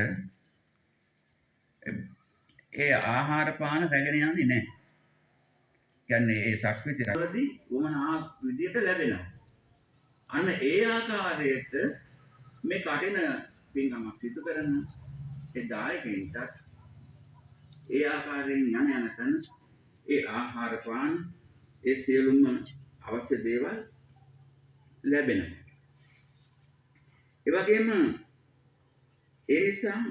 ඒ ආහාර පාන රැගෙන යන්නේ නැහැ. කියන්නේ ඒ ශක්තිතේ රජවලදී වමනා විදියට ලැබෙනවා. අන්න ඒ ආකාරයට මේ කටින පින්කමක් සිදු කරන ඒ දායකයන්ට ඒ ආකාරයෙන් යන තැන ඒ ආහාර පාන ඒ සියලුම අවශ්‍ය දේවල් ලැබෙනවා. ඒ වගේම ඒ නිසා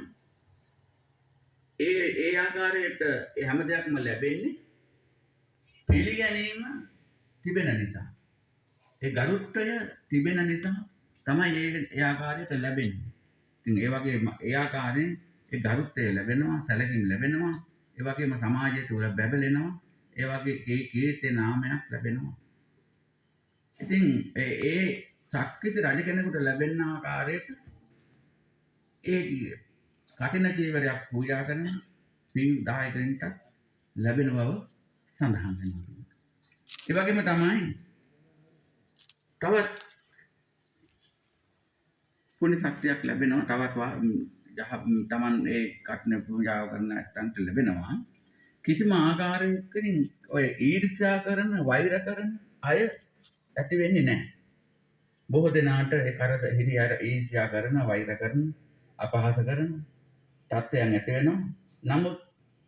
ඒ ආකාරයට ඒ හැම දෙයක්ම ලැබෙන්නේ පිළිගැනීම තිබෙන නිසා. ඒ ගරුත්වය තිබෙන නිසා තමයි ඒ ආකාරයට ලැබෙන්නේ. ඉතින් ඒ වගේ ඒ ආකාරයෙන් ඒ ගරුත්වය ලැබෙනවා, සැලකීම ලැබෙනවා, ඒ වගේම සමාජය තුළ බැබලෙනවා, ඒ වගේ ඒ කීර්ති නාමයක් ලැබෙනවා. ඉතින් ඒ ශක්තිත රජ කෙනෙකුට ලැබෙන ආකාරයට ඒ කටින චීවරයක් පූජා කරන පින් දායකයන්ට ලැබෙන බව සඳහන් වෙනවා. ඒ වගේම තමයි තවත් පුණ්‍ය ශක්තියක් ලැබෙනවා. තවත් තමන් ඒ කටින පූජාව කරන නැත්නම් ලැබෙනවා. කිසිම ආකාරයකින් ඔය ඊර්ෂ්‍යා කරන, වෛර කරන අය ඇති වෙන්නේ නැහැ. බොහෝ දෙනාට ඒ කරද හිරියර ඊර්ෂ්‍යා කරන, වෛර කරන, අපහාස කරන තත්ත්වයන් ඇති වෙනවා. නමුත්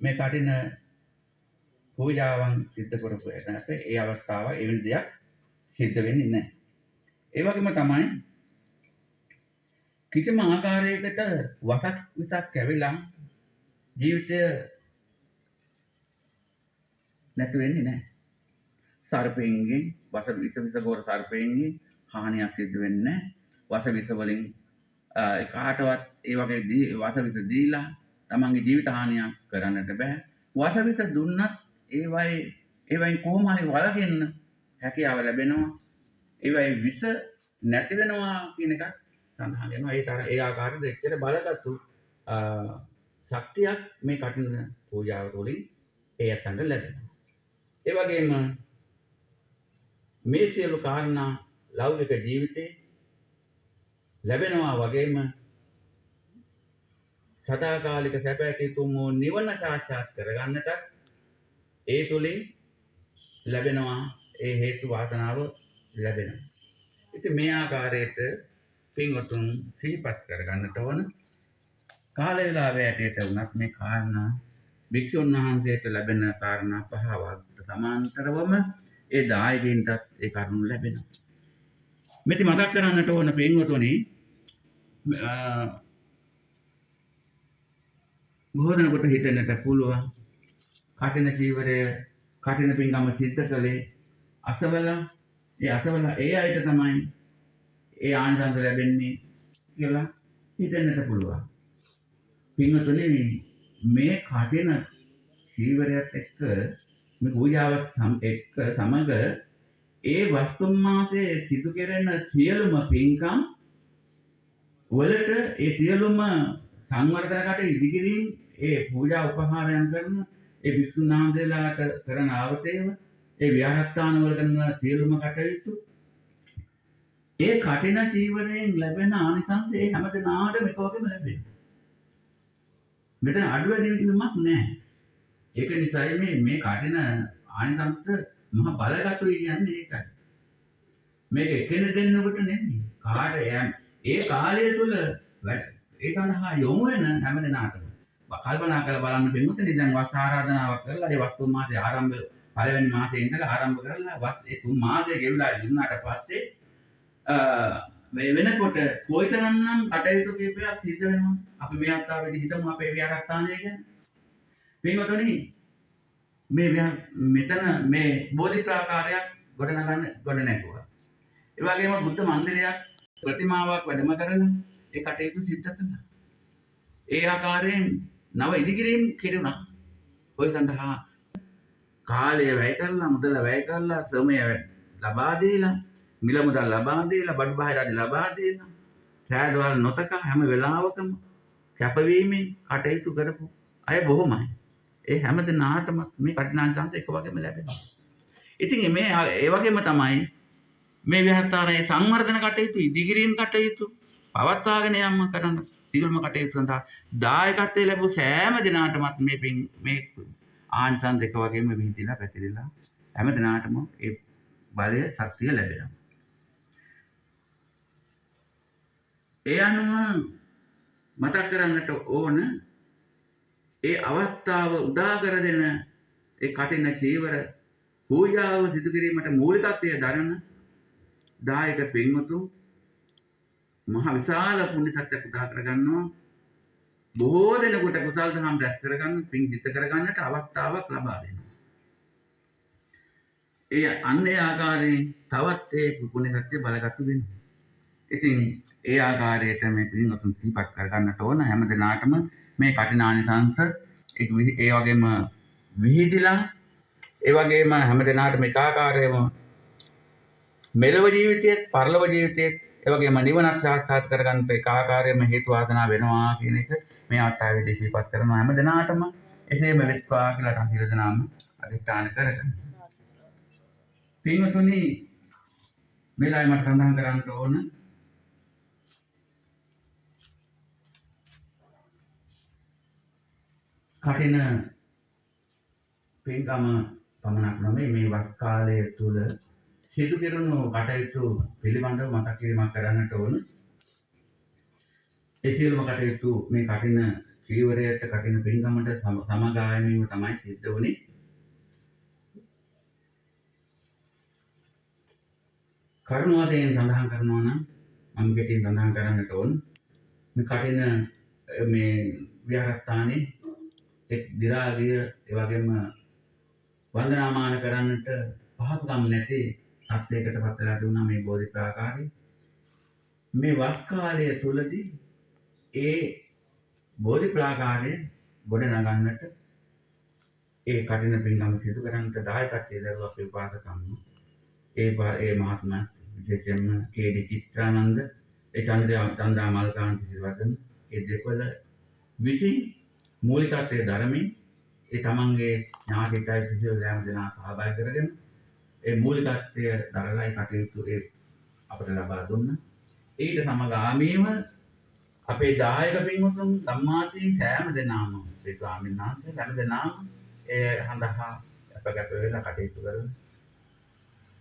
මේ කටින පූජාවන් සිද්ධ කරපු එකට ඒ අවස්ථාව එවැනි දෙයක් සිද්ධ වෙන්නේ නැහැ. ඒ වගේම තමයි කිසිම ආකාරයකට වසක් විසක් කැවිලා ජීවිතය නැති වෙන්නේ නැහැ. සර්පෙන්ගෙන් විස ගොර සර්පෙන්ගෙන් හානියක් සිදු වෙන්නේ නැහැ. විස වලින් කාටවත් ඒ වගේ විස දීලා තමන්ගේ ජීවිත හානියක් කරන්නට බෑ. විස දුන්නත් ඒවයින් කොහොම හරි වළකින්න හැකියාව ලැබෙනවා. ඒවයි විස නැති වෙනවා කියන එකක් සඳහන් වෙනවා. ඒ ආකාරයට එච්චර බලගත්තු ශක්තියක් මේ කටින පූජාව තුළින් ඒ අතන්ට ලැබෙනවා. ඒ වගේම මේ සියලු කාරණා ලෞකික ජීවිතේ ලැබෙනවා වගේම සදාකාලික සැප ඇතිතුම් වූ නිවන සාක්ෂාත් කරගන්නට ඒ තුළින් ලැබෙනවා ඒ හේතු වාසනාව ලැබෙනවා. ඉතින් මේ ආකාරයට පින්වතුන් සිහිපත් කරගන්නට ඕන. කාල වේලාවේ ඇටයට වුණත් මේ කාරණා භික්ෂුන් වහන්සේට ලැබෙන කාරණා පහවත් සමාන්තරවම ඒ දායකයන්ටත් ඒ කරුණු ලැබෙනවා. මෙති මතක් කරන්නට ඕන පින්වතුනි බොහෝ දෙනෙකුට හිතෙන්නට පුළුවන් කටින චීවරය කටින පින්කම සිද්ධ කළේ අසවල ඒ අයට තමයි ඒ ආනිසංස ලැබෙන්නේ කියලා හිතෙන්නට පුළුවන්. පින්වතුනි මේ කටින චීවරයත් එක්ක මේ පූජාවත් එක්ක සමග ඒ වස්තුන් මාසේ සිදු කෙරෙන සියලුම පින්කම් වලට ඒ සියලුම සංවර්ධනකට ඉදිකිරීම ඒ පූජා උපහාරයන් කරන ඒ භික්ෂුන් වහන්සේලාට කරන ආවතේව ඒ විහාරස්ථාන වල කරන සියලුම කටයුතු ඒ කටින චීවරයෙන් ලැබෙන ආනිසංස ඒ හැමදෙනාටම එක වගේම ලැබෙනවා. මෙතන අඩු වැඩි වීමක් නැහැ. ඒක නිසායි මේ කටින ආනිසංස මහ බලගතුයි කියන්නේ ඒකයි. මේක එකෙන දෙන්නෙකුට නෙමෙයි. ඒ කාලය තුල ඒ සඳහා යොමු වෙන හැමදෙනාටම කල්පනා කරලා බලන්න බැලුවොත් දැන් වස් ආරාධනාවක් කරලා ඒ වස්තු මාසේ ආරම්භ පළවෙනි මාසේ ඉඳලා ආරම්භ කරලා ඒ 3 මාසෙ ගෙවිලා ඉන්නාට පස්සේ මේ වෙනකොට කොයිතරම්නම් කටයුතු කීපයක් සිද්ධ වෙනවද? අපි මේ අවස්ථාවේදී හිතමු අපේ විහාරස්ථානය ගැන. පින්වතුනි මෙතන මේ බෝධි ප්‍රාකාරයක් ගොඩ නැගුවා. ඒ වගේම බුද්ධ මන්දිරයක් ප්‍රතිමාවක් වැඩම කරලා ඒ කටයුතු සිද්ධ කළා. ඒ ආකාරයෙන් නව ඉදිකිරීම් කෙරුණා. ඔය සඳහා කාලය වැය කරලා මුදල වැය කරලා ශ්‍රමය ලබා දීලා මිල මුදල් ලබා දීලා බඩු බාහිර ආදී ලබා දීලා සෑදවල් නොතක හැම වෙලාවකම කැපවීමෙන් කටයුතු කරපු අය බොහොමයි. ඒ හැම දිනාටම මේ කටිනාංශ එක වගේම ලැබෙනවා. ඉතින් ඒ වගේම තමයි මේ විහාරස්ථානයේ සංවර්ධන කටයුතු ඉදිකිරීම් කටයුතු පවත්වාගෙන යාම කරන සියලුම කටයුතු සඳහා දායකත්වයේ ලැබු සෑම දිනාටමත් මේ ආනිසංස එක වගේම විහිදලා පැතිරෙලා හැම දිනාටම ඒ බලය ශක්තිය ලැබෙනවා. ඒ අනුව මතක් කරන්නට ඕන ඒ අවස්ථාව උදා කර දෙන ඒ කටින චීවර පූජාව සිදු කිරීමට මූලිකත්වය දරන දායක පින්වතුන් මහ විශාල පුණ්‍ය ශක්තියක් උදා කරගන්නවා. බොහෝ දෙනෙකුට කුසල් දහම් රැස් කරගන්න පින් සිත කරගන්නට අවස්ථාවක් ලබා දෙනවා. ඒ ආකාරයෙන් තවත් ඒ පුණ්‍ය ශක්තිය බලගත්තු වෙනවා. ඉතින් ඒ ආකාරයට මේ පින්වතුන් සිහිපත් කරගන්නට ඕන හැම දිනාටම මේ කටිනානිසංස ඒ වගේම විහිදිලා ඒ වගේම හැම දිනාටම එක ආකාරයෙන්ම මෙලව ජීවිතයේත් පරලොව ජීවිතයේත් ඒ වගේම නිවනක් සාක්ෂාත් කරගන්නට එක ආකාරයෙන්ම හේතු වාසනා වෙනවා කියන එක මේ අවස්ථාවේදී සිහිපත් කරනවා හැම දිනාටම එසේම වෙත්වා කියලා අපි හිතනාම අධිෂ්ඨාන කරගන්න. පින්වතුනි මේලායි මට සඳහන් කරන්න ඕන කටින පින්කම පමණක් නෙමෙයි මේ වස් කාලය තුල සිදු කෙරුණු කටයුතු පිළිබඳව මතක් කිරීමක් කරන්නට ඕන. ඒ සියලුම කටයුතු මේ කටින චීවරයට කටින පින්කමට සමගාමීව තමයි සිද්ධ වුනේ. කරුණාවෙන් සඳහන් කරනවා නම් මම කෙටියෙන් සඳහන් කරන්නට ඕන මේ කටින මේ විහාරස්ථානයේ එක් දිරාගිය ඒ වගේම වන්දනාමාන කරන්නට පහසුකම් නැති තත්යකට පත් වෙලා දුන්නා මේ බෝධි ප්‍රාකාරය. මේ වස් කාලය තුලදී ඒ බෝධි ප්‍රාකාරය ගොඩ නගන්නට ඒ කටින පින්කම් සිදු කරන්නට දායකත්වයේ දරුවා අපේ උපාසකම්ම ඒ මහත්මයා විශේෂයෙන්ම කේ.ඩි. චිත්‍රානන්ද ඒ චන්ද්‍රා මල්කාන්ති සිරිවර්ධන ඒ දෙපළ විසින් මූලිකත්වයේ ධර්මයේ ඒ තමන්ගේ ඥාතිකයි සිසිල් යම් දෙනා සහභාගී කරගෙන ඒ මූලිකත්වයේ දරලා ඒ කටයුතු ඒ අපට ලබා දුන්නා. ඊට සමගාමීව අපේ දායක පින්වතුන් සම්මාදී සෑම දෙනාම ඒ ස්වාමීන් වහන්සේ සෑම දෙනාම ඒ හඳහා අපගත වෙලා කටයුතු කරන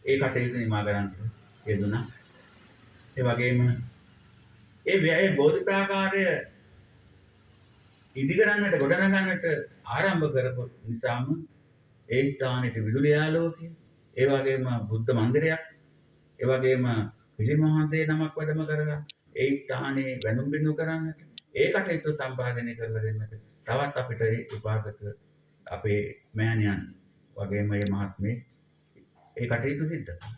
ඒ කටයුතු නිමා ගන්නට යෙදුණා. ඒ වගේම ඒ බෝධි ප්‍රාකාරය ඉදි කරන්නට ගොඩනගන්නට ආරම්භ කරපු නිසාම ඒ ස්ථානෙට විදුලි ආලෝකය, ඒ වගේම බුද්ධ මන්දිරයක්, ඒ වගේම පිළිමහන්සේ නමක් වැඩම කරලා ඒ ස්ථානයේ වැඳුම් බිඳු කරන්නට ඒ කටයුතු සම්පාදනය කරලා දෙන්නට තවත් අපිට ඒ උපාසක අපේ මෑණියන් වගේම මේ මහත්මේ ඒ කටයුතු සිද්ධ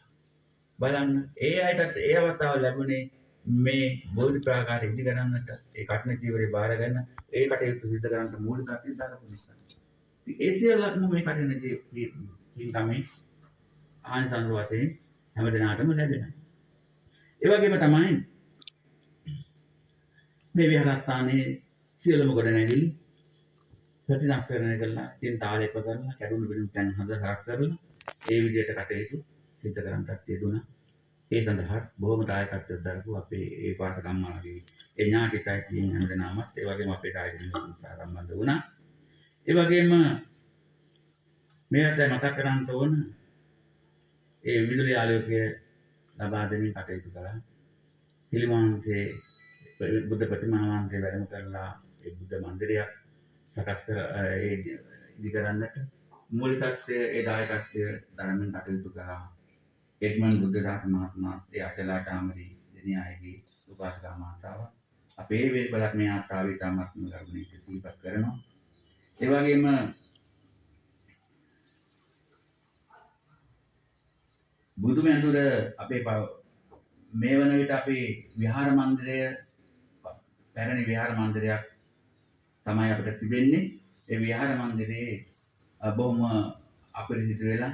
බලන්න ඒ අයටත් ඒ අවස්ථාව ලැබුණේ මේ බෝධි ප්‍රාකාරය ඉදි කරන්නට ඒ කඨින ජීවරේ බාරගෙන ඒ කටයුතු සිද්ධ කරන්නට මූලිකත්වයෙන් දාපු නිසා. ඒ සියල්ලක්ම මේ කඨින ජීවිතයේ ආනිසංස වශයෙන් හැමදෙනාටම ලැබෙනවා. ඒ වගේම තමයි මේ විහාරස්ථානයේ සියලුම ගොඩනැගිලි ප්‍රතිසංස්කරණය කරලා චින්තාලේප කරලා කැඩුණු බිඳුන් තැන් හදලා කරලා ඒ විදිහට කටයුතු සිද්ධ කරන්නට යෙදුණා. ඒ සඳහා බොහොම දායකත්වයක් දරපු අපේ ඒ පාසකම්මාගේ ඒ ඥාතිකයි කියන හැමදෙනාමත් ඒ වගේම අපේ දායකයන් සම්බන්ධ වුණා. ඒ වගේම මේකට මතක් කරන්න ඕන ඒ විදුලි ආලෝකය ලබා දෙමින් කටයුතු කළා. පිළිමහන්සේ බුද්ධ ප්‍රතිමා වහන්සේ වැඩම කරලා ඒ බුද්ධ මන්දිරයක් සකස් කර ඒ ඉදි කරන්නට මූලිකත්වයේ ඒ දායකත්වය දරමින් කටයුතු කළා. එක්මන් බුද්ධදාස මහත්මයා ඒ අචලා කාමරී දෙනියාගේ උපාසකා මාතාව අපේ වේ බලක් මේ ආත්තාවේ තමත්ම ගරුණීය සිහිපත් කරනවා. ඒ වගේම බුදු මැඳුර අපේ මේ වන විට අපේ විහාර මන්දිරය පැරණි විහාර මන්දිරයක් තමයි අපිට තිබෙන්නේ. ඒ විහාර මන්දිරයේ බොහොම අපරිසිදු වෙලා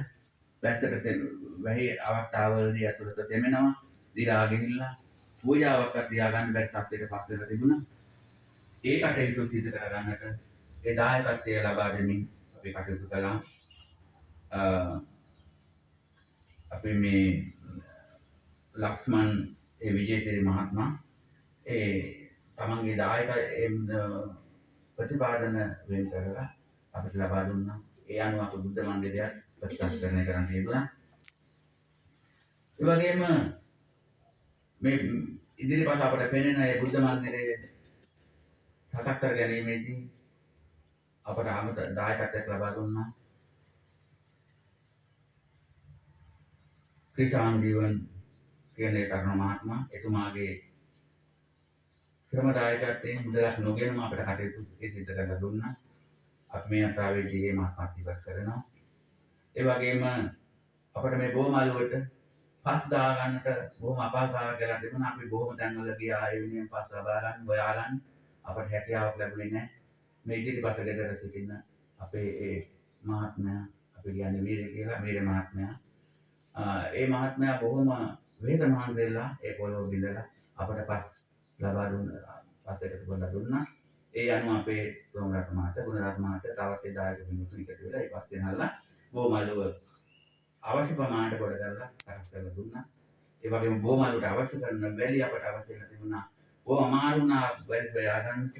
පැත්තට වැහි අවස්ථාවලදී අතුරත තෙමෙනවා. දිරා ගිහිල්ලා පූජාවක් තියාගන්න බැරි තත්ත්වයකට පත් වෙලා තිබුණා. ඒ කටයුතු සිදු කර ගන්නට ඒ දායකත්වය ලබා දෙමින් අපි කටයුතු කළා. අපි මේ ලක්ෂ්මන් ඒ විජේසිරි මහත්මයා ඒ තමන්ගේ දායක ප්‍රතිපාදන වෙන් කරලා අපිට ලබා දුන්නා. ඒ අනුව අප බුද්ධ මන්දිරයක් ප්‍රතිස්ථාපනය කරන්න යෙදුණා. ඒ වගේම මේ ඉදිරිපස අපට පෙනෙන ඒ බුද්ධ මන්දිරයේ සකස් කර ගැනීමේදී අපට ආමත දායකත්වයක් ලබා දුන්නා. ක්‍රිෂාන් ජීවන් කියන ඒ තරුණ මහත්මයා එතුමාගේ ශ්‍රම දායකත්වයෙන් මුදලක් නොගෙනම අපට කටයුතු සිදු කරලා දුන්නා. අපි මේ අත්‍රාවේදී මේ මහත්මයා ඉවත් කරනවා. ඒ වගේම අපිට මේ බොමාලුවට පස් දා ගන්නට බොහොම අපහසුතාවයක් කියලා තිබුණා. අපි බොහොම තැන්වල ගියා ඒ වෙනුවෙන් පස් ලබා ගන්න හොයා ගන්න අපට හැකියාවක් ලැබුණේ නැහැ. මේ ඉදිරිපස දෙකට සිටින අපේ ඒ මහත්මයා අපි කියන්නේ වීර කියලා වීර මහත්මයා. ඒ මහත්මයා බොහොම වේද මහන්සියලා ඒ පොළොව බිඳලා අපට පස් ලබා පස්සට ගොඩ දුන්නා. ඒ අනුව අපේ රෝමරත් මහත්තයා ගුණරත් මහත්තයා තවත් ඒ දායක මිනිස්සු එකතු වෙලා ඒ පස් දෙනාලා බොමාලුව අවශ්‍ය ප්‍රමාණයට කොට කරලා සකස් කරලා දුන්නා. ඒ වගේම බොමාලුවට අවශ්‍ය කරන වැලි අපට අවශ්‍ය කරලා තිබුණා. බොහොම අමාරු වුණා වැලි හොයා ගන්නට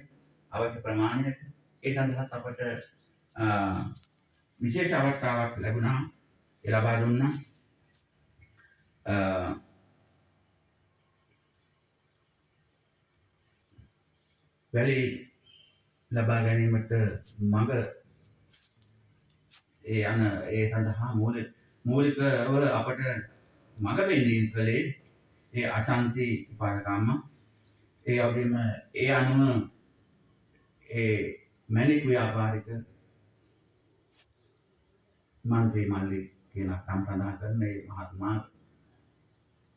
අවශ්‍ය ප්‍රමාණයට. ඒ සඳහා අපට විශේෂ අවස්ථාවක් ලැබුණා. ඒ ලබා දුන්නා. වැලි ලබා ගැනීමට මඟ ඒ සඳහා මූලිකව අපට මඟ වෙන්නේ කලේ ඒ අශාන්ති පාරකම්ම ඒ වගේම ඒ අනුව ඒ මැණික් ව්‍යාපාරික මන්ත්‍රී මල්ලි කියන සම්පූර්ණ කරන මේ මහත්මයා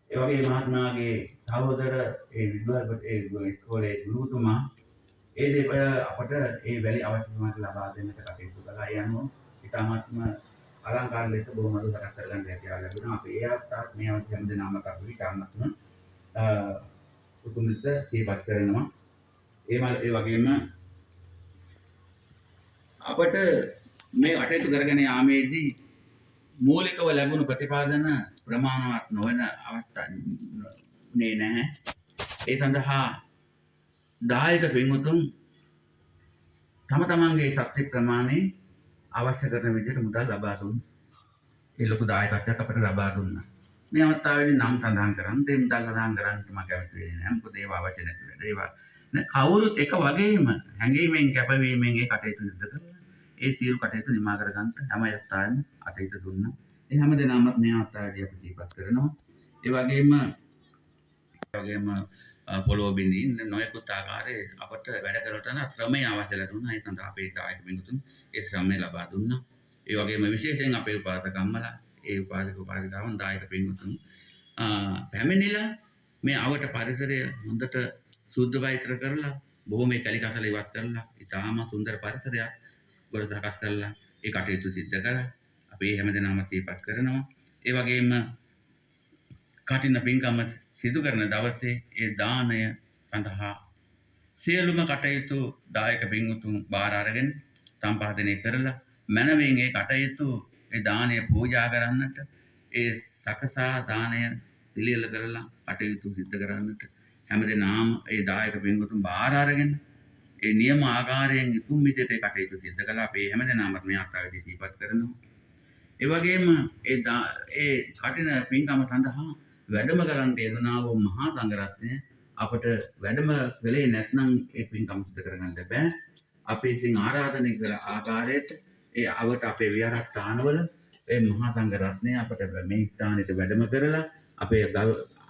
ඒ වගේ මහත්මයාගේ සහෝදර ඒ විද්‍යාලයට ඒ ඉස්කෝලේ ගුරුතුමා ඒ දෙපළ අපට ඒ වැලි අවශ්‍යතාවය ලබා දෙන්නට කටයුතු කළා. ඒ අනුව ඉතාමත්ම අලංකාර ලෙස බොහොම සකස් කරගන්න හැකියාව ලැබුණා. අපි ඒ අවස්ථාවත් මේ අවස්ථාව හැම දිනම අපි ඉතාමත්ම උතුම් ලෙස සිහිපත් කරනවා. ඒ වගේම අපට මේ කටයුතු කරගෙන යාමේදී මූලිකව ලැබුණු ප්‍රතිපාදන ප්‍රමාණවත් නොවන අවස්ථානේ නැහැ. ඒ සඳහා දායක පින්වතුන් තම තමන්ගේ ශක්ති ප්‍රමාණය අවශ්‍ය කරන විදිහට මුදල් ලබා දුන්නා. ඒ ලොකු දායකත්වයක් අපට ලබා දුන්නා. මේ අවස්ථාවේදී නම් සඳහන් කරන්න දෙම් මුදල් සඳහන් කරන්න මම කැමති වෙන්නේ නැහැ. මොකද ඒවා අවශ්‍ය නැති වෙලා. ඒවා කවුරුත් එක වගේම හැඟීමෙන් කැපවීමෙන් ඒ කටයුතු සිදු කරලා ඒ සියලු කටයුතු නිමා කරගන්න හැම අවස්ථාවෙම අතීත දුන්නා. ඒ හැම දිනම මේ අවස්ථාවේදී අපි දීපත් කරනවා. ඒ වගේම පොළොව බින්දින් නොයෙකුත් ආකාරයේ අපට වැඩ කරට යන ශ්‍රමය අවශ්‍ය ලැබුණා. ඒ සඳහා අපේ දායක බිඳුතුන් ඒ ශ්‍රමය ලබා දුන්නා. ඒ වගේම විශේෂයෙන් අපේ උපාසකම්මලා ඒ උපාසිකාවන් දායක බිඳුතුන් පැමිණිලා මේ අවට පරිසරය හොඳට සුද්ධ පවිත්‍ර කරලා බොහොම කැලි කසල ඉවත් කරලා ඉතාම සුන්දර පරිසරයක් ගොඩ සකස් කරලා ඒ කටයුතු සිද්ධ කළා. අපි හැමදෙනාම දීපත් කරනවා. ඒ වගේම කටින පින්කම සිදු කරන දවසේ ඒ දානය සඳහා සියලුම කටයුතු දායක පින්වතුන් බාර අරගෙන සම්පාදනය කරලා මනවින් ඒ කටයුතු ඒ දානය පූජා කරන්නට ඒ සකසා දානය පිළියෙල කරලා කටයුතු සිද්ධ කරන්නට හැමදෙනාම ඒ දායක පින්වතුන් බාර අරගෙන ඒ නියම ආකාරයෙන් උතුම් විදිහට ඒ කටයුතු සිද්ධ කළා. අපි හැමදෙනාම මේ ආකාරයට දීපත් කරනවා. ඒ වගේම ඒ කටින පින්කම සඳහා වැඩම කරන්න යෙදුනා වූ මහා සංඝරත්නය අපට වැඩම වෙලේ නැත්නම් ඒ පින්කම සිදු කරගන්න බෑ. අපි ඉතින් ආරාධනය කළ ආකාරයට ඒ අවට අපේ විහාරස්ථානවල ඒ මහා සංඝරත්නය අපට මේ ස්ථානෙට වැඩම කරලා අපේ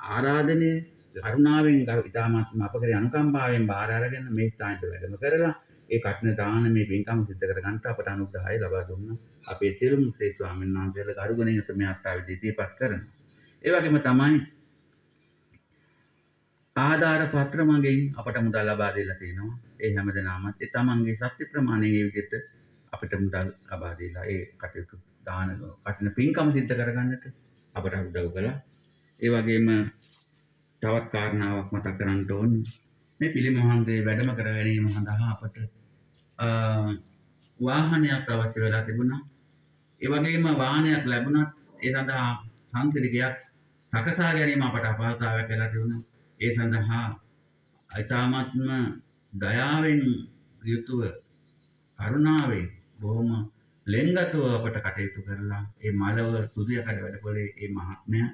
ආරාධනය කරුණාවෙන් ඉතාමත්ම අපගේ අනුකම්පාවෙන් බාර අරගෙන මේ ස්ථානට වැඩම කරලා ඒ කටින දානමය පින්කම සිදු කරගන්න අපට අනුග්‍රහය ලබා දුන්නා. අපේ සියලුම ශ්‍රී ස්වාමීන් වහන්සේලා කරුණාවෙන් මේ අවස්ථාවේදී දීපත් කරනවා. ඒ වගේම තමයි ආධාර පත්‍ර මගින් අපට මුදල් ලබා දෙලා තියෙනවා. ඒ හැමදෙනාම ඒ තමන්ගේ ශක්ති ප්‍රමාණයේ විදිහට අපිට මුදල් ලබා දීලා ඒ කටයුතු දාන කටින පින්කම සිද්ධ කරගන්නට අපට උදව් කළා. ඒ වගේම තවත් කාරණාවක් මතක් කරන්න ඕනේ. මේ පිළිමහන්සේ වැඩම කර ගැනීම සඳහා අපට වාහනයක් අවශ්‍ය වෙලා තිබුණා. ඒ වගේම වාහනයක් ලැබුණත් ඒ සඳහා සංසිඳිකයක් සකසා ගැනීම අපට අපහසුතාවයක් වෙලා තිබුණා. ඒ සඳහා ඉතාමත්ම දයාවෙන් යුතුව කරුණාවෙන් බොහොම ලෙන්ගතුව අපට කටයුතු කරලා ඒ මලව සුදියකඩ වැඩපොලේ ඒ මහත්මයා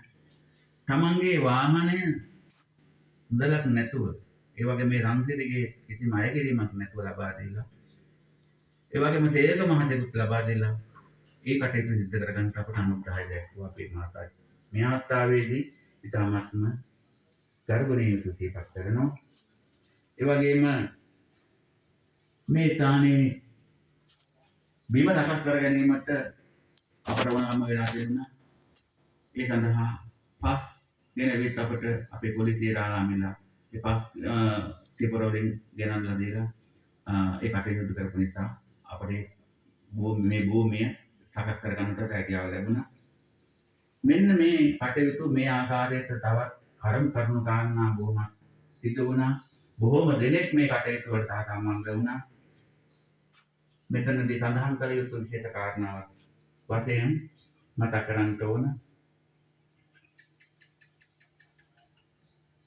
තමන්ගේ වාහනය මුදලක් නැතුව ඒ වගේ මේ රන්සිරිගේ කිසිම අය කිරීමක් නැතුව ලබා දීලා ඒ වගේම තේක මහදෙකුත් ලබා දීලා ඒ කටයුතු සිදු කරගන්න අපට අනුග්‍රහය දැක්වුවා අපේ මාතායි. මේ අවස්ථාවේදී ඉතාමත්ම ගරුණීය සුතිපත් කරනවා. ඒ වගේම මේ ස්ථානයේ බිම සකස් කර ගැනීමට අපට වනාම වෙලා දෙන්න. ඒ සඳහා පස් ගෙනවිත් අපට අපේ පොලිසිය ආරාමෙලා ඒ පස් ටිපරවලින් ගෙනල්ලා දීලා ඒ කටයුතු කරපු නිසා අපේ මේ භූමිය සකස් කර ගන්නට හැකියාව ලැබුණා. මෙන්න මේ කටයුතු මේ ආකාරයට තවත් කරුණු කාරණා බොහොම සිදු වුණා. බොහොම දෙනෙක් මේ කටයුතු වලට සම්බන්ධ වුණා. මෙතනදී සඳහන් කළ යුතු විශේෂ කාරණාවක් වශයෙන් මතක් කරන්න ඕන.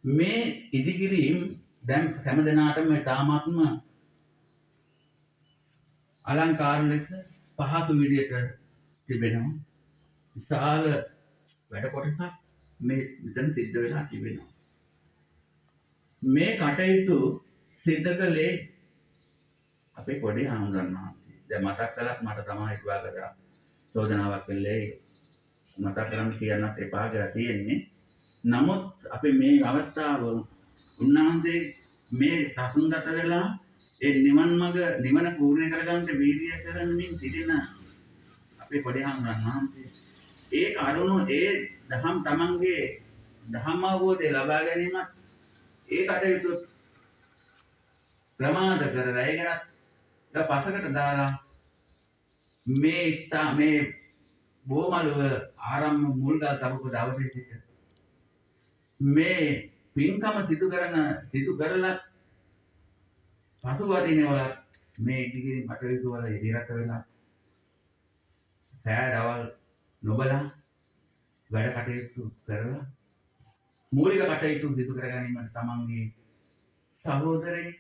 මේ ඉදිකිරීම දැන් හැම දිනාටම තාමත්ම අලංකාර ලෙස පහසු විදියට තිබෙනවා. විශාල වැඩ කොටසක් මේ මෙතන සිද්ධ වෙලා තිබෙනවා. මේ කටයුතු සිද්ධ කළේ අපේ පොඩි ආනන්දන්නා. දැන් මතක් කළත් මට තමයි හිතුවාගත චෝදනාවක් කළේ මතක් කරන් කියන්නත් එපා කියලා තියෙන්නේ. නමුත් අපි මේ අවස්ථාව උන්වහන්සේ මේ සසුන්ගත වෙලා ඒ නිවන පූර්ණ කරගන්න වීර්යය කරමින් සිටින අපේ පොඩි ආනන්දන්නා ඒ කරුණු ඒ දහම් තමන්ගේ දහම් අවබෝධය ලබා ගැනීම ඒ කටයුතු ප්‍රමාද කරලා ඒ ගැන පසකට දාලා මේ බෝමලුව ආරම්භ මුල්ගල් තබපු දවසේ සිට මේ පින්කම සිදු කරලා පසුවදිනවල මේ ඉදිරි කටයුතු වල ඉදිරියට වෙලා සෑ දවල් නොබලා වැඩ කටයුතු කරලා මූලික කටයුතු සිදු කර ගැනීමට තමන්ගේ සහෝදරයෙක්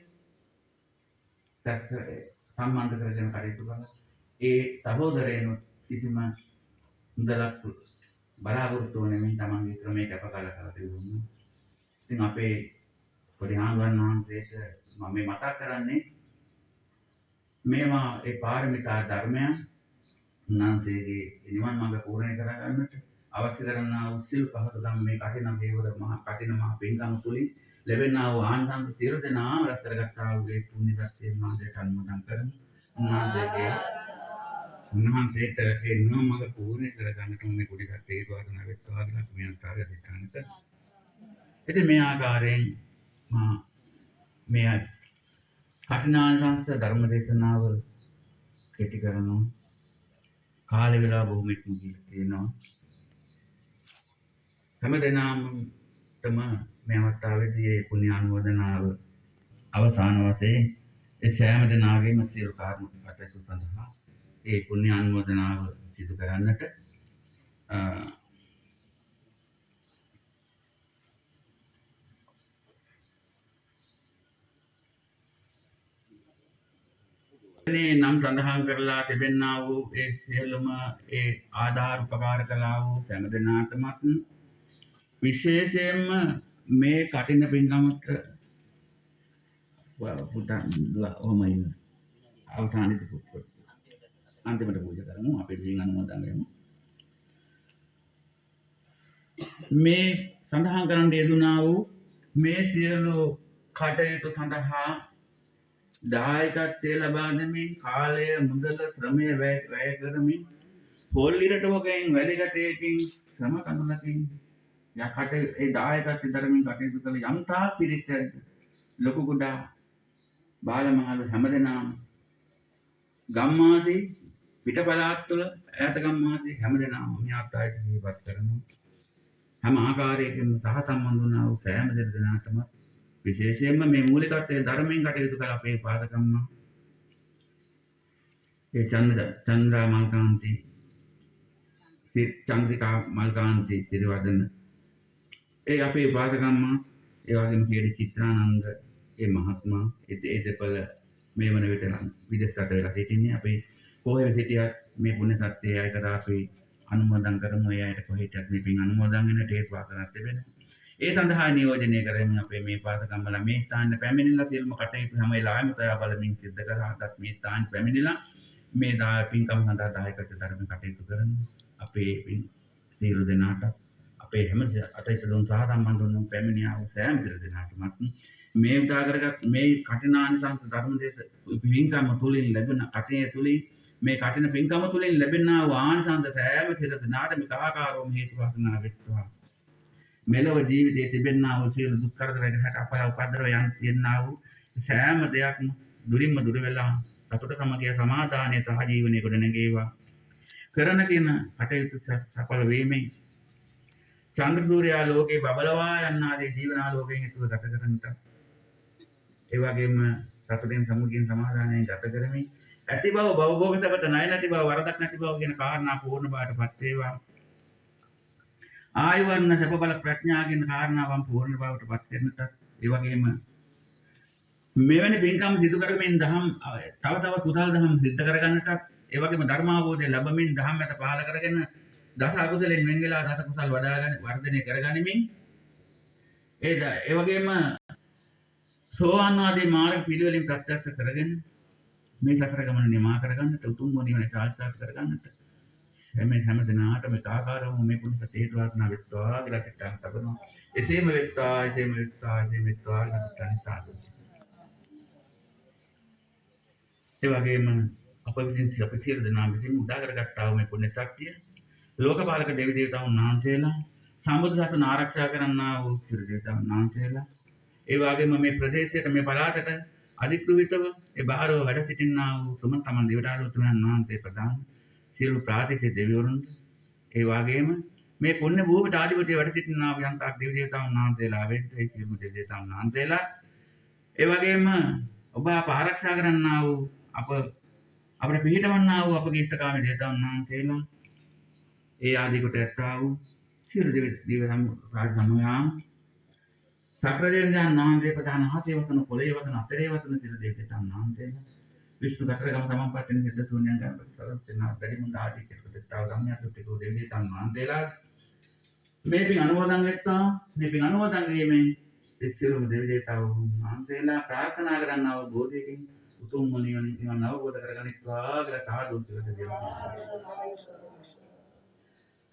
සම්බන්ධ කරගෙන කටයුතු කරනවා. ඒ සහෝදරයන් කිසිම මුදලක් බලාපොරොත්තු වෙන්නේ තමන්ගේ ක්‍රමයක අපකාර කරලා තිබුණා. ඉතින් අපේ පොඩි ආන්වන්නාන්සේට මම මේ මතක් කරන්නේ මේවා ඒ පාරමිතා ධර්මයන් උන්වහන්සේගේ නිවන් මාර්ග පූර්ණ කර ගන්නට අවශ්‍ය කරනා වූ සිල් පහසුකම් මේ කටින දේවර මහා කටින මහා පින්කම් තුලින් ලැබෙනා වූ ආනන්ද සියලු දෙනාම රැස් කරගත්තා වූ ඒ පුණ්‍ය ශක්තිය මාදයට අනුමෝදන් කරමු. උන්වහන්සේට ඒ නිවන් මාර්ග පූර්ණ කර ගන්නට මේ කුඩි කටේ වාසනාව වෙත්වා කියලා මේ අන්තරය දිට්ඨානක. ඉතින් මේ ආකාරයෙන් මේ කඨිනාංශ ධර්ම දේශනාව කෙටි කරනවා. කාල වේලා බොහොම ඉක්මනට තියෙනවා. හැමදෙනාටම මේ අවස්ථාවේදී මේ පුණ්‍ය ආනුමෝදනාව අවසාන වශයෙන් ඒ සෑම දෙනාගේම සියලු කාර්ම කටයුතු සඳහා ඒ පුණ්‍ය ආනුමෝදනාව සිදු කරන්නට නම් සඳහන් කරලා තිබෙනා වූ ඒ සියලුම ඒ ආධාර උපකාර කළා වූ සෑම දෙනාටමත් විශේෂයෙන්ම මේ කටින පින්කමට ඔහොමයි අවසානයේදී අන්තිමට පූජා කරමු. අපේ පින් අනුමෝදන් කරමු. මේ සඳහන් කරන්න යෙදුනා වූ මේ සියලු කටයුතු සඳහා දායකත්වය ලබා දෙමින් කාලය මුදල ශ්‍රමය වැය කරමින් පොල් ඉරටුවකින් වැඩකටයකින් ශ්‍රම කඳුලකින් යකට ඒ දායකත්වය දරමින් කටයුතු කළ යම්තා පිරිස ලොකු කුඩා බාලමහලු හැමදෙනාම ගම්මාදී පිට පළාත් තුළ ඈත ගම්මාදී හැමදෙනාම මේ ආකාරයට ජීවත් කරනවා. හැම ආකාරයකින්ම සහ සම්බන්ධ වුණා වූ සෑම දෙනාටම විශේෂයෙන්ම මේ මූලිකත්වයේ ධර්මයෙන් කටයුතු කළ අපේ පාදකම්ම ඒ චන්ද්‍රා මල්කාන්ති චන්ද්‍රිකා මල්කාන්ති සිරිවදන ඒ අපේ පාදකම්ම ඒ වගේම කීරි චිත්‍රානන්ද ඒ මහත්මයා ඒ දෙපළ මේ වන විට විදේශ රට වෙලා සිටින්නේ. අපි කොහේ සිටියත් මේ පුණ්‍ය සත්‍යය අයකරා අපි අනුමෝදන් කරමු. ඒ අයට කොහෙටත් මේ පින් අනුමෝදන් වෙන හේතු වාසනාවක් තිබෙනවා. ඒ සඳහා නියෝජනය කරමින් අපේ මේ පාසකම්වල මේ ස්ථාන පැමිණිලා සියලුම කටයුතු හැම වෙලාවෙම සොයා බලමින් සිද්ධ කරහටත් මේ ස්ථාන පැමිණිලා මේ පින්කම් සඳහා දායකත්ව ධර්ම කටයුතු කරන අපේ සියලු දෙනාට අපේ හැම අතයිසලුන් සහ සම්බන්ධ වුණු පැමිණියා වූ සෑම දෙනාටමත් මේ උදා කරගත් මේ කඨිනානිසංස ධර්ම දේශ පින්කම් තුලින් ලැබෙන කටිය තුලින් මේ කටින පින්කම තුලින් ලැබෙනා වූ ආනිසංස සෑම සියලු දෙනාට මේ ආකාරවම හේතු වාසනා වෙත්වා. මෙලොව ජීවිතයේ තිබෙනා වූ සියලු දුක් කරදර ගැට අපය උපද්දව යන් තියෙනා වූ සෑම දෙයක්ම දුරින්ම දුර වෙලා සතුට සමගිය සමාදානයේ සහ ජීවනයේ ගොඩ නැගේවා. කරන කියන කටයුතු සඵල වීමෙන් චන්ද්‍ර සූර්යා ලෝකේ බබලවා යන්නාදී ජීවනාලෝකයෙන් ඉතුරු ගත කරන්නට ඒ වගේම සතුටෙන් සමුගියෙන් සමාදානයෙන් ගත කරමින් ඇති බව භවභෝගිතකට ණය නැති බව වරදක් නැති බව කියන කාරණා පූර්ණ බවටපත් වේවා. ආයවර්ණ සැප බල ප්‍රඥා කියන කාරණාවන් පූර්ණ බවටපත් කරන්නට ඒ වගේම මෙවැනි පින්කම් සිදු කරමින් තව කුසල් දහම් සිද්ධ කරගන්නට ඒ වගේම ධර්මාවබෝධය ලැබමින් දහම් මත පහල කරගෙන දස අකුසලෙන් වෙන් වෙලා දස කුසල් වඩාගෙන වර්ධනය කරගනිමින් ඒ වගේම සෝවාන් ආදී මාර්ග පිළිවෙලින් ප්‍රත්‍යක්ෂ කරගෙන මේ සතර ගමන නිමා කරගන්නට උතුම් වූ නිවන සාක්ෂාත් කරගන්නට හැම දිනාටම කාකාරවම මේ පුණ්‍ය හේතු වාසනා වෙත්වා කියලා සිතාන තබනවා. එසේම වෙත්වා නැත්නම් සාදු. ඒ වගේම අප විසින් අපි සියලු දෙනා විසින් උදා කරගත්තා වූ මේ පුණ්‍ය ශක්තිය ලෝකපාලක දෙවි දේවතාවුන් වහන්සේලා, සම්බුදු සසුන ආරක්ෂා කරන්නා වූ සියලු දේවතාවුන් වහන්සේලා, ඒ වගේම මේ ප්‍රදේශයට මේ පළාතට අධිග්‍රහිතව ඒ බාහිරව වැඩ සිටින්නා වූ තුමන් තමන් දේවතාවුන් වහන්සේ ප්‍රදාන සියලු ප්‍රාතිථ්‍ය දෙවිවරුන්, ඒ වගේම මේ පුණ්‍ය භූමියට ආධිපත්‍ය වැඩ සිටින්නා වූ යන්තක් දෙවි දේවතාවුන් වහන්සේලා වෙත් ඒ සියලු දෙවි දේවතාවුන් වහන්සේලා, ඒ වගේම ඔබ අප ආරක්ෂා කරන්නා වූ අපට පිළිටවන්නා වූ අපගේ ඉෂ්ඨකාමී දේවතාවුන් වහන්සේලා, ඒ ආදී කොට ඇත්තා වූ සියලු දේව සමූහයන් සක්‍රදේවයන් වහන්සේ ප්‍රධාන හතේ වතන පොළේ වතන අතරේ වතන සියලු දේවතාවුන් වහන්සේලා විශ්ව කතරගම සමන්පත්තින සිද්ධ ශූන්‍යයන් ගණපති සරස්වතී බැරිමුණ ආදී කෙරෙහිතාව ගම්‍යසුත්තිකෝ දෙවියන් වහන්සේලා මේ පින් අනුමෝදන් වෙත්තා. මේ පින් අනුමෝදන් වීමෙන් සියලුම දේවතාවුන් වහන්සේලා ප්‍රාර්ථනා කරන්නා වූ බෝධියකින් උතුම් නිවන අවබෝධ කරගනිත්වා කියලා සාදු කියලා දෙනවා.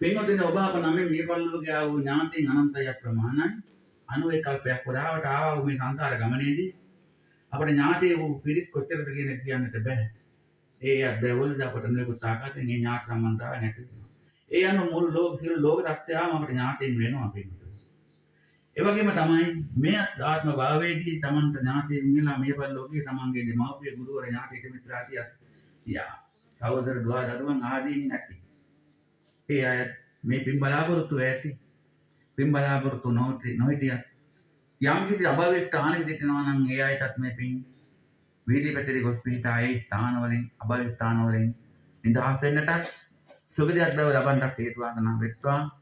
පින්වත්නි, ඔබ අප නම් මේ පරිලෝකීය වූ ඥාතීන් අනන්තය ප්‍රමාණයි 91 කල්පයක් පුරාවට ආවා වූ මේ සංසාර ගමනේදී අපේ ඥාතී වූ පිරිස් කොච්චරද කියන්නට බෑ. ඒ අධ්‍යවවලද අපට නෙකුත් ආකාරයෙන් මේ ඥාත සම්බන්ධතාවය නැති වෙනවා. ඒ අනුව මුළු ලෝක සත්‍යයම අපේ ඥාතීන් වෙනවා පින්වත්නි. ඒ වගේම තමයි මේ ආත්ම භාවයේදී තමන්ට ඥාතීන් මිලා මේ පරිලෝකීය තමන්ගේ දෙමාපිය ගුරුවර ඥාතික මිත්‍රාතිය සහෝදර දුව දරුවන් ආදීන් නැති. ඒ අය මේ පින් බලාපොරොත්තු ඇති. පින් බලාපොරොත්තු නොහිටිය යම් කිසි අභාවයක් තානෙක දෙනවා නම් ඒ අයටත් මේ පින් වීදී පැතිරි ගොස් පිටායේ ස්ථානවලින් අභාවයක් ස්ථානවලින් නිදහස් වෙන්නට සුගතියක් බව ලබන්නට හේතු වාසනා වෙත්වා.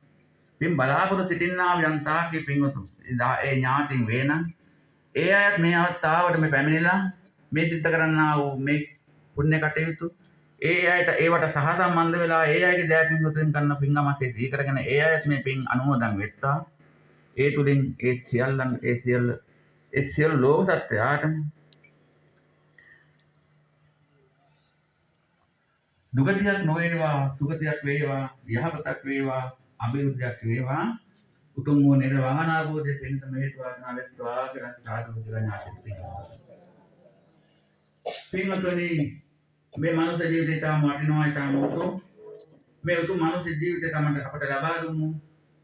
පින් බලාපොරොත්තු සිටින්නා යන්තාගේ පින්වතුන් ඒ ඥාතින් වේනම් ඒ අයත් මේ අවස්ථාවට මේ පැමිණිලා මේ සිද්ධ කරන්නා වූ මේ පුණ්‍ය කටයුතු ඒ අයට ඒවට සහසම්බන්ධ වෙලා ඒ අයගේ දෑතින් උතුම් කරන පින්කමක් දී කරගෙන ඒ අයත් මේ පින් අනුමෝදන් වෙත්තා. ඒ තුලින් ඒ සියලු ලෝක සත්‍යයටම දුගතියක් නොවේවා, සුගතියක් වේවා, යහපතක් වේවා, අභිවෘද්ධියක් වේවා, උතුම් වූ නිර්වාණ අවබෝධය පිණිස හේතු වාසනා වෙත්වා කියලා සාදු කියලා ඥාතියි. පින්වත්නි, මේ මනුෂ්‍ය ජීවිතය තාම වටිනවා. ඊටම උතුම් මේ උතුම් මනුෂ්‍ය ජීවිතය තමයි අපට ලබා දුන්නු.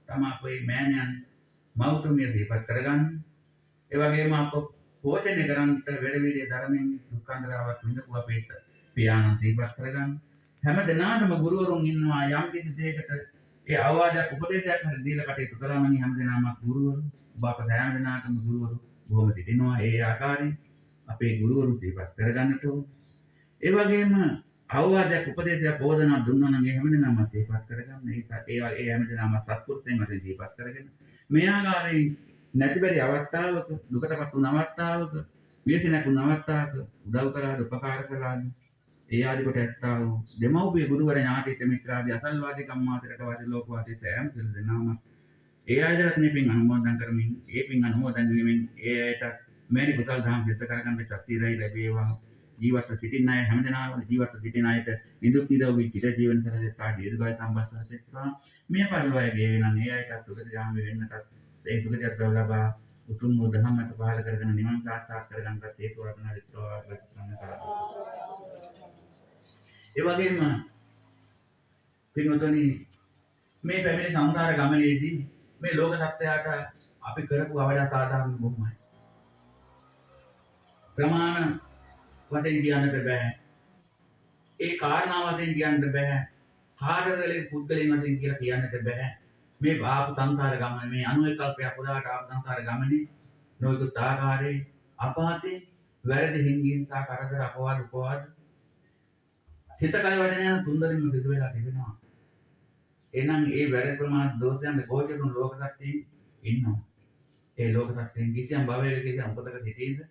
තමයි අපේ මෑණියන් මෞතුමිය දීපත් කරගන්න. ඒ වගේම අප පෝෂණය කරන්නට වෙරවිලිය ධර්මයෙන් දුක්ඛන්දරාවක් විඳපු අපේ පියාණන් දීපත් කරගන්න. හැම දිනාටම ගුරුවරුන් ඉන්නවා. යම් කිසි දෙයකට ඒ අවවාදයක් උපදේශයක් හරි දීලා කටයුතු කළා නම් හැම දිනම ගුරුවරු ඔබ අප හැම දිනාටම ගුරුවරු බොහොම සිටිනවා. ඒ ආකාරයෙන් අපේ ගුරුවරු දීපත් කරගන්නට ඕන. ඒ වගේම අවවාදයක් උපදේශයක් බෝධනා දුන්නා නම් ඒ හැමදෙනාම දීපත් කරගන්න. ඒ හැමදෙනාම සත්පුරුෂයන් වශයෙන් දීපත් කරගෙන මේ ආකාරයෙන් නැතිබරි අවස්ථාවක දුකටපත් වුණ අවස්ථාවක විශේෂණක් වුණ අවස්ථාවක උදව් කරලා උපකාර කරලා ඒ ආදි කොට ඇත්තා වූ දෙමව්පිය ගුරුවර ඥාතිත මිත්‍රාදී අසල්වාදී කම්මාතරට වාදී ලෝකවාදී සෑම සිල් දෙනාම ඒ ආයතනත් මේ පින් අනුමෝදන් කරමින් ඒ පින් අනුමෝදන් වීමෙන් ඒ අයට මෙරි කුසල් දහම් සිද්ධ කරගන්න ශක්තිය ලැබේවා. ජීවත් සිටින අය හැමදෙනාම ජීවත් සිටින අයට නිදුක් නිරෝගී චිර ජීවන සැලසෙත්වා දීර්ඝායු සම්පත් සැලසෙත්වා. මේ පරිලෝකයේ නම් ඒ අයට සුගති යාම වෙන්නට ඒ සුගතියක් ලබා උතුම් වූ ධර්ම මත පහල කරගෙන නිවන් සාක්ෂාත් කරගන්නට හේතු වන විශ්වාස ප්‍රතිසන්න කරා. ඒ වගේම පින්වතුනි, මේ පැමිණි සංසාර ගමනේදී මේ ලෝක සත්‍යයට අපි කරපු අවඩ සාධාරණ බොහොමයි. ප්‍රමාණ වශයෙන් කියන්නට බෑ. ඒ කාරණා වශයෙන් කියන්නට බෑ. කාර්යවලින් පුද්ගලයන් වශයෙන් කියලා කියන්නට බෑ. මේ ආපු සංසාර ගමන මේ 91 කල්පයක් පුරාට ආපු සංසාර ගමනේ නොයෙකුත් ආකාරයේ අපහාතේ වැරදි හිංගින්සා කරදර අපවාද උපවාද හිත කය වඩන යන තුන්දරින්ම සිදු වෙලා තිබෙනවා. එහෙනම් ඒ වැරදි ප්‍රමාද දෝෂයන් ගෝචරුන් ලෝක සත්‍යයෙන් ඉන්නවා. ඒ ලෝක සත්‍යයෙන් කිසියම් භවයක කිසියම් උපතක සිටීද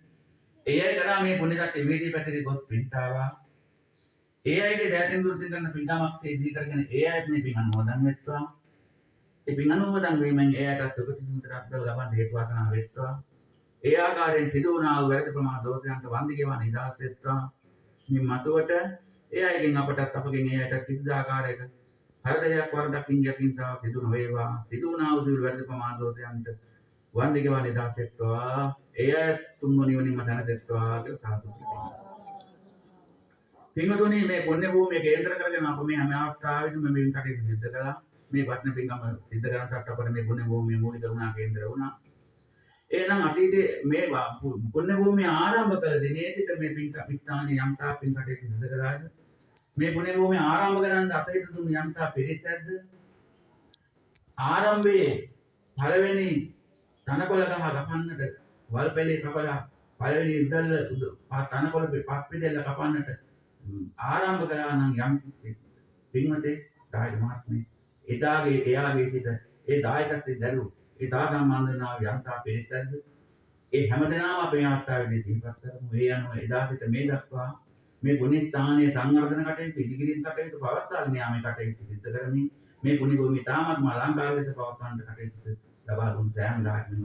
ඒ අය කරා මේ පුණ්‍ය සත්‍ය වේදී පැතිරි ගොස් පින්තාවා. ඒ අයගේ දෑතින් දුර්තින් කරන පින්කමක් සිද්ධ කරගෙන ඒ අයත් මේ පින් අනුමෝදන් වෙත්වා. ඒ පින් අනුමෝදන් වීමෙන් ඒ අයට සුගති සුන්දරක් ලබන්න හේතු වාසනා වෙත්වා. ඒ ආකාරයෙන් සිදු වුණා වූ වැරදි ප්‍රමාද දෝෂයන්ට වන්දි ගෙවන නිදහස් වෙත්වා. මේ මතුවට ඒ අයගෙන් අපටත් අපගෙන් ඒ අයට කිසිදු ආකාරයක හරදයක් වරදක් ඉංගියකින්සා සිදු නොවේවා. සිදු වුණා වූ වැරදි ප්‍රමාද දෝෂයන්ට වන්දි ගෙවන නිදහස් වෙත්වා. ඒ අය තුන්වෙනි නිවනින්ම දැන දෙත්වා කියලා සාදු කියනවා. පින්වතුනි මේ පුණ්‍ය භූමිය කේන්ද්‍ර කරගෙන අප මේ හැම අවස්ථාවෙදිම මේ කටයුතු සිදු කළා. මේ වටින පින්කම සිදු කරනකොට අපට මේ පුණ්‍ය භූමිය මූලික වුණා කේන්ද්‍ර වුණා. එහෙනම් අතීතයේ මේ පුණ්‍ය භූමිය ආරම්භ කළ දිනේ සිට මේ පින්ස්ථානයේ යම්තා පින් කටයුතු සිදු කළාද? මේ පුණ්‍ය භූමිය ආරම්භ කරන්න අපේ තුන් යම්තා පිළිසැද්ද? ආරම්භයේ පළවෙනි තනකොළ ගහ කපන්නට වල්පැලේ කපලා පළවෙනි ඉදල්ල තනකොළ පස් පිටෙල්ල කපන්නට ආරම්භ කළා නම් යම් පින්වතේ දායක මහත්මේ එයාගේ සිට ඒ දායකත්වයේ දරු ඒ දාගම් මන්දනාව යම්තා පිළිසැද්ද? ඒ හැමදෙනාම අපේ අවස්ථාවේදී දීපත් කරමු. ඒ අනුව එදා සිට මේ දක්වා මේ පුණ්‍ය ස්ථානයේ සංවර්ධන කටයුතු ඉදිකිරීම කටයුතු පවත්වාගෙන යාමේ කටයුතු සිදු කරමින් මේ පුණ්‍ය භූමිය තාමත්ම අලංකාර ලෙස පවත්වන්නට කටයුතු ලබා දුන් සෑම දායකයන්ම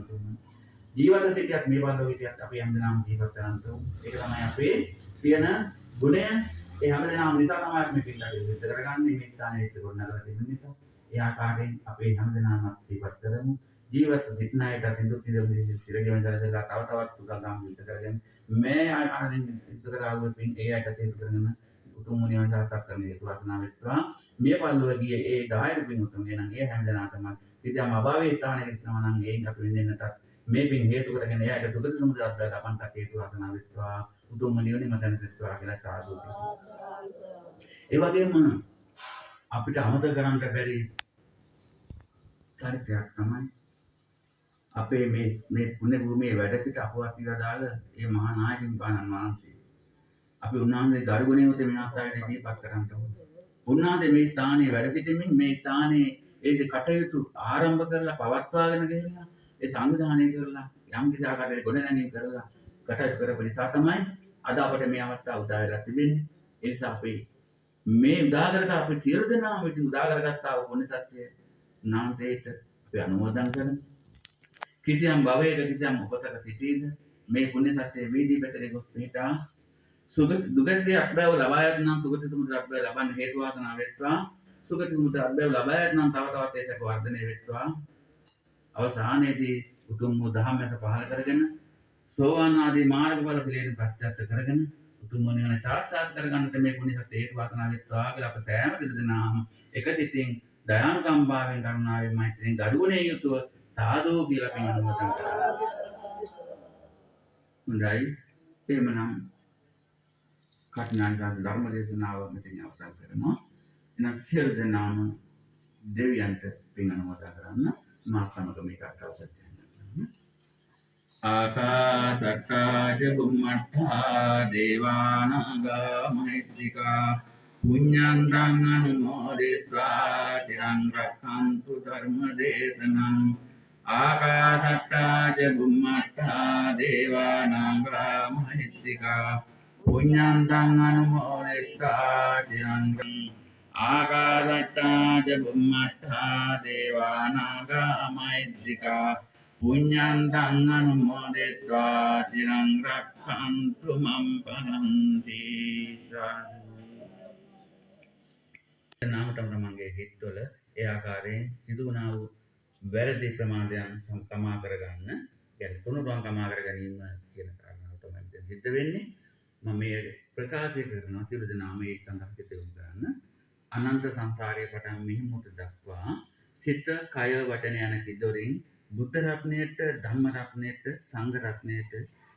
ජීවිත සිටියත් මේ බඳවිතියත් අපි හැමදෙනාම ජීවත් කරන්ත ඒක තමයි අපේ තියෙන ගුණය. ඒ හැමදෙනාම නිසා තමයි අපි මේ පිළිගන්නේ සිදු කරගන්නේ මේ ස්ථානයේ ඉතිරොන්නලා තිබෙන නිසා. ඒ ආකාරයෙන් අපේ හැමදෙනාම ජීවත් කරමු. ජීවත් විඥායක තින්දුක් නිරෝධී සිරගෙන දැරදලා තව තවත් සුදානම් විතර කරගෙන මේ ආකාරයෙන් සිදු කරාවු පින් ඒ අයට සිදු කරගෙන උතුම් නිවන සාර්ථක කරන හේතු වාසනා වෙත්වා. මේ පල්ලෝගිය ඒ 10 පින් උතුම් එනං ඒ හැමදෙනාටම ඉතින් අභාවයේ ස්ථානයේ ඉන්නවා නම් ඒන් අපි වෙනෙන්නට මේ පින් හේතු කරගෙන ඒ අයට දුක දුමුද අත්දැක අපන්ට හේතු වාසනා වෙත්වා. උතුම් නිවන මතන වෙත්වා කියලා සාදු. ඒ වගේම අපිට අමතක කරන්න බැරි චරිතයක් තමයි අපේ මේ පුණ්‍ය භූමියේ වැඩ සිට අපවත් කියලා දාල ඒ මහා නායකින් පානන් වහන්සේ. අපි උන්වහන්සේ ගරුගුණේ මේ ආසාවෙන් දීපත් කරන්ට ඕනේ. උන්වහන්සේ මේ ස්ථානයේ වැඩ සිටින්මින් මේ ස්ථානයේ ඒ කටයුතු ආරම්භ කරලා පවත්වාගෙන ගෙනලා ඒ සංවිධානය කරලා යම් කිසි ආකාරයකට ගොඩනැගීම් කරලා කටයුතු කරපු නිසා තමයි අද අපට මේ අවස්ථාව උදා වෙලා තිබෙන්නේ. ඒ නිසා අපි මේ උදාකරක අපි සියලු දෙනාම ඉතින් උදාකරගත්තා වූ පුණ්‍ය සත්‍යය නාමයට අපි අනුමෝදන් කරමු. කිසියම් භවයක කිසියම් උපතක සිටීද මේ පුණ්‍ය සත්‍යයේ වීදී පැතරේ ගොස් පිටා දුගතිය අත්බව ලබා යන සුගති තුමුද අත්බව ලබන්න හේතු වාසනා වෙත්වා. සුගති තුමුද අත්බව ලබා යන තව තවත් ඒක වර්ධනය වෙත්වා. අවසානයේදී උතුම් වූ ධම්මයට පහළ කරගෙන සෝවාන් ආදී මාර්ගඵල පිළිවෙල ප්‍රත්‍යක්ෂ කරගෙන උතුම් නිවන සාක්ෂාත් කරගන්නට මේ පුණ්‍ය සත්‍ය හේතු වාසනා වෙත්වා කියලා අප සෑම දෙනාම එක සිතින් දයානුකම්පාවෙන් කරුණාවෙන් මෛත්‍රියෙන් ගරුණේ යුතුව සාදු කියලා පින් අනුමෝදන් කරනවා. හොඳයි. එහෙමනම් කටනාන්දන් ධර්ම දේශනාව මෙතන අවසන් කරනවා. එනම් සියලු දෙනාම දෙවියන්ට පින් අනුමෝදන් කරන්න මා සමග මේක අවසන් කරනවා. ආකාසට්ටා ච බුම්මට්ටා දේවානාගා මහිත්‍තිකා පුඤ්ඤන්තං අනුමෝදිत्वा තිරං රක්ඛන්තු ධර්ම දේශනං. ආකාසට්ටා ච බුම්මට්ටා දේවානාගා මහිත්‍තිකා පුඤ්ඤන්තං අනුමෝදිत्वा තිරං ආකාසට්ටා ච බුම්මට්ටා දේවානාගා මහිත්‍තිකා පුඤ්ඤන්තං අනුමෝදිत्वा තිරං රක්ඛන්තු මම් පරන්ති. නාම තමන්ගේ හිතවල ඒ ආකාරයෙන් සිදු වුණා වූ වැරදි ප්‍රමාදයන් සමා කරගන්න, කියන්නේ තුනුරුවන් කමා කර ගැනීම කියන කාරණාව තමයි දැන් සිද්ධ වෙන්නේ. මම මේ ප්‍රකාශය කරනවා සියලු දෙනාම මේ සඳහා සිතෙමු කරන්න. අනන්ත සංසාරයේ පටන් මෙහි මොහොත දක්වා සිත, කය, වචන යන කිදොරින් බුද්ධ රත්නයට, ධම්ම රත්නයට, සංඝ රත්නයට,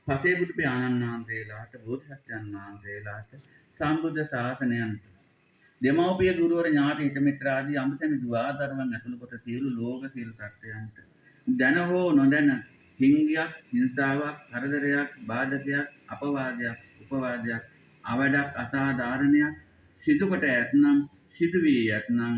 පසේ බුදු පියාණන් වහන්සේලාට, බෝධිසත්වයන් වහන්සේලාට, සම්බුද්ධ ශාසනයන්, දෙමව්පිය ගුරුවර ඥාති හිත මිත්‍ර ආදී අමතන දුආදරවන් ඇතුළු කොට සියලු ලෝක සියලු සත්‍යයන්ට දැන හෝ නොදැන හිංගියක්, හිංසාවක්, කරදරයක්, බාධකයක්, අපවාදයක්, උපවාදයක්, අවඩක්, අසාධාරණයක් සිදු කොට ඇතනම්, සිදු වී ඇතනම්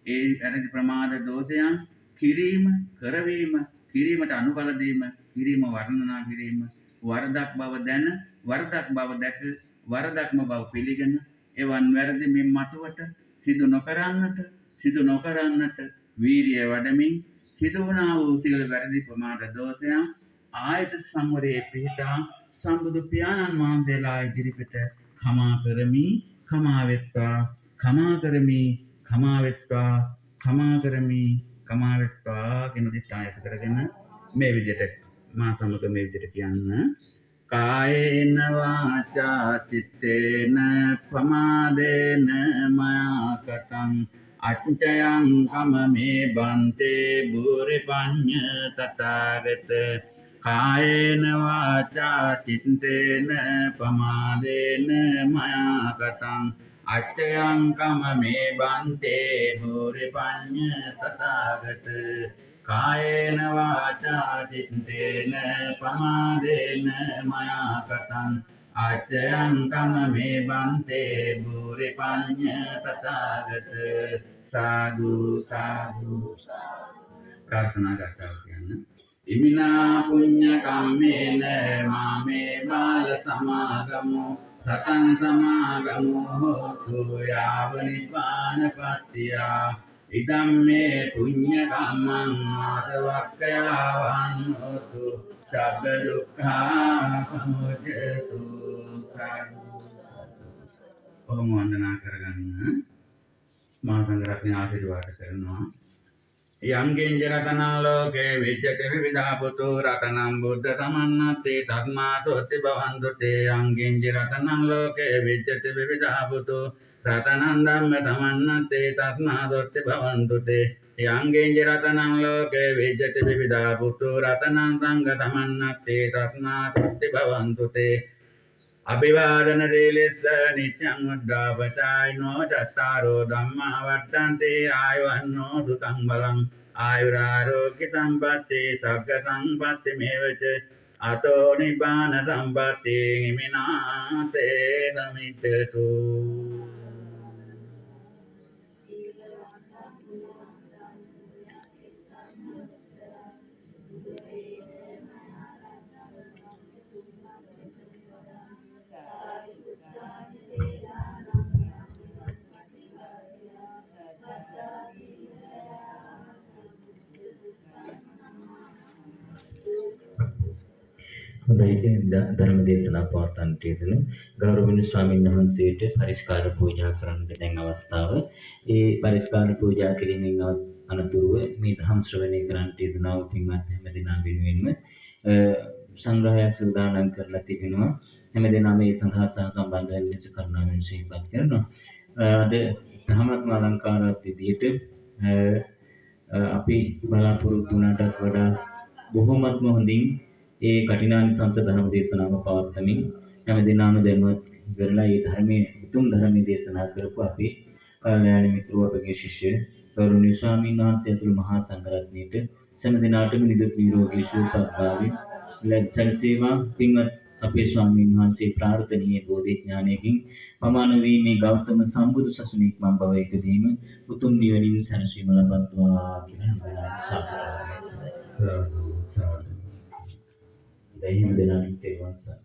ඒ වැරදි ප්‍රමාද දෝෂයන් කිරීම, කරවීම, කිරීමට අනුබල දීම, කිරීම වර්ණනා කිරීම, වරදක් බව දැන, වරදක් බව දැක, වරදක්ම බව පිළිගෙන එවන් වැරදි මෙන් මතුවට සිදු නොකරන්නට වීරිය වඩමින් සිදු වුණා වූ සියලු වැරදි ප්‍රමාද දෝෂයන් ආයත සංවරයේ පිහිටා සම්බුදු පියාණන් වහන්සේලා ඉදිරිපිට කමා කරමි, කමා වෙත්වා, කමා කරමි, කමා වෙත්වා, කමා කරමි, කමා වෙත්වා කියන දිට්ඨායත කරගෙන මේ විදිහට මා සමග මේ විදිහට කියන්න. කායේන වාචා චිත්තේන ප්‍රමාදේන මයා කතං අච්චයං කමමේ බන්තේ බුරි පඤ්ඤ තථාගත කායේන වාචා චිත්තේන ප්‍රමාදේන මයා කතං අච්චයං කමමේ බන්තේ බුරි පඤ්ඤ තථාගත කායේන වාචා චිත්තේන ප්‍රමාදේන මයා කතං අච්චයං කමමේ බන්තේ බුරි පඤ්ඤ තථාගත සාදු සාදු ප්‍රාර්ථනා කරනවා කියන්නේ ඉමිනා පුඤ්ඤ කම්මේන මාමේ බාල සමාගමෝ සතං සමාගමෝ හෝතු යාව නිපානපත්තියා ඉදම්මේ පුඤ්ඤ කම්මං ආසවක්ඛයාවං හෝතු සබ්බ දුක්ඛා සමුදයතු ඔහොම වන්දනා කරගන්න මා සංඝරත්නය ආශිර්වාද කරනවා යංගෙන් ජරතනං ලෝකේ විජ්ජති විවිධා පුතු රතනං බුද්ධ සමන්නත්තේ තස්මාතෝති භවන්තු තේ යංගෙන් ජරතනං ලෝකේ විජ්ජති විවිධා පුතු රතනං ධම්ම සමන්නත්තේ තස්මාතෝති භවන්තු තේ යංගෙන් ජරතනං ලෝකේ විජ්ජති විවිධා පුතු රතනං සංඝ සමන්නත්තේ තස්මාතෝති භවන්තු තේ අභිවාදන දීලිස්ස නිච්ඡං උද්ධාපචායිනෝ චත්තාරෝ ධම්මා වර්ධන්ති ආයුවන්නෝ සුඛං බලං ආයුරාරෝග්‍ය සම්පatti සග්ග සම්පatti මේවච අතෝ නිබ්බාන සම්පatti හිමිනාතේ සමිච්ඡතු හොඳයි ධර්ම දේශනා පවත්වන්නට යෙදුණු ගෞරවනීය ස්වාමීන් වහන්සේට පරිස්කාර පූජා කරන්න දැන් අවස්ථාව. ඒ පරිස්කාර පූජා කිරීමෙන් අනතුරුව මේ ධම් ශ්‍රවණය කරන්නට යෙදුණා වූ පින්වත් හැමදෙනා වෙනුවෙන්ම සංග්‍රහයක් සූදානම් කරලා තිබෙනවා. හැමදෙනාම මේ සඳහා සම්බන්ධ වෙන ලෙස කරුණාවෙන් සිහිපත් කරනවා. අද ධම්මත්ම අලංකාරات විදියට අපි බලාපොරොත්තු වුණාටත් වඩා බොහොමත්ම හොඳින් ඒ කටිනානිසංස ධර්ම දේශනාව පවත්වමින් හැමදෙනාම දැනුවත් කරලා ඒ ධර්මයේ උතුම් ධර්මයේ දේශනා කරපු අපේ කල්යාණ මිත්‍රව අපගේ ශිෂ්‍ය ගෞරවනීය ස්වාමීන් වහන්සේ ඇතුළු මහා සංඝරත්නයට සෑම නිදුක් නිරෝගී සුවපත් ලැබසේවා. පින්වත් අපේ ස්වාමීන් වහන්සේ ප්‍රාර්ථනීය බෝධි ඥානයකින් පමාන වී මේ ගෞතම සම්බුදු සසුනේක් මම භව එකදීම උතුම් නිවනින් සැනසීම ලබත්වා කියලා සාදු දෙහිම දෙනා තේරුවන් සර්.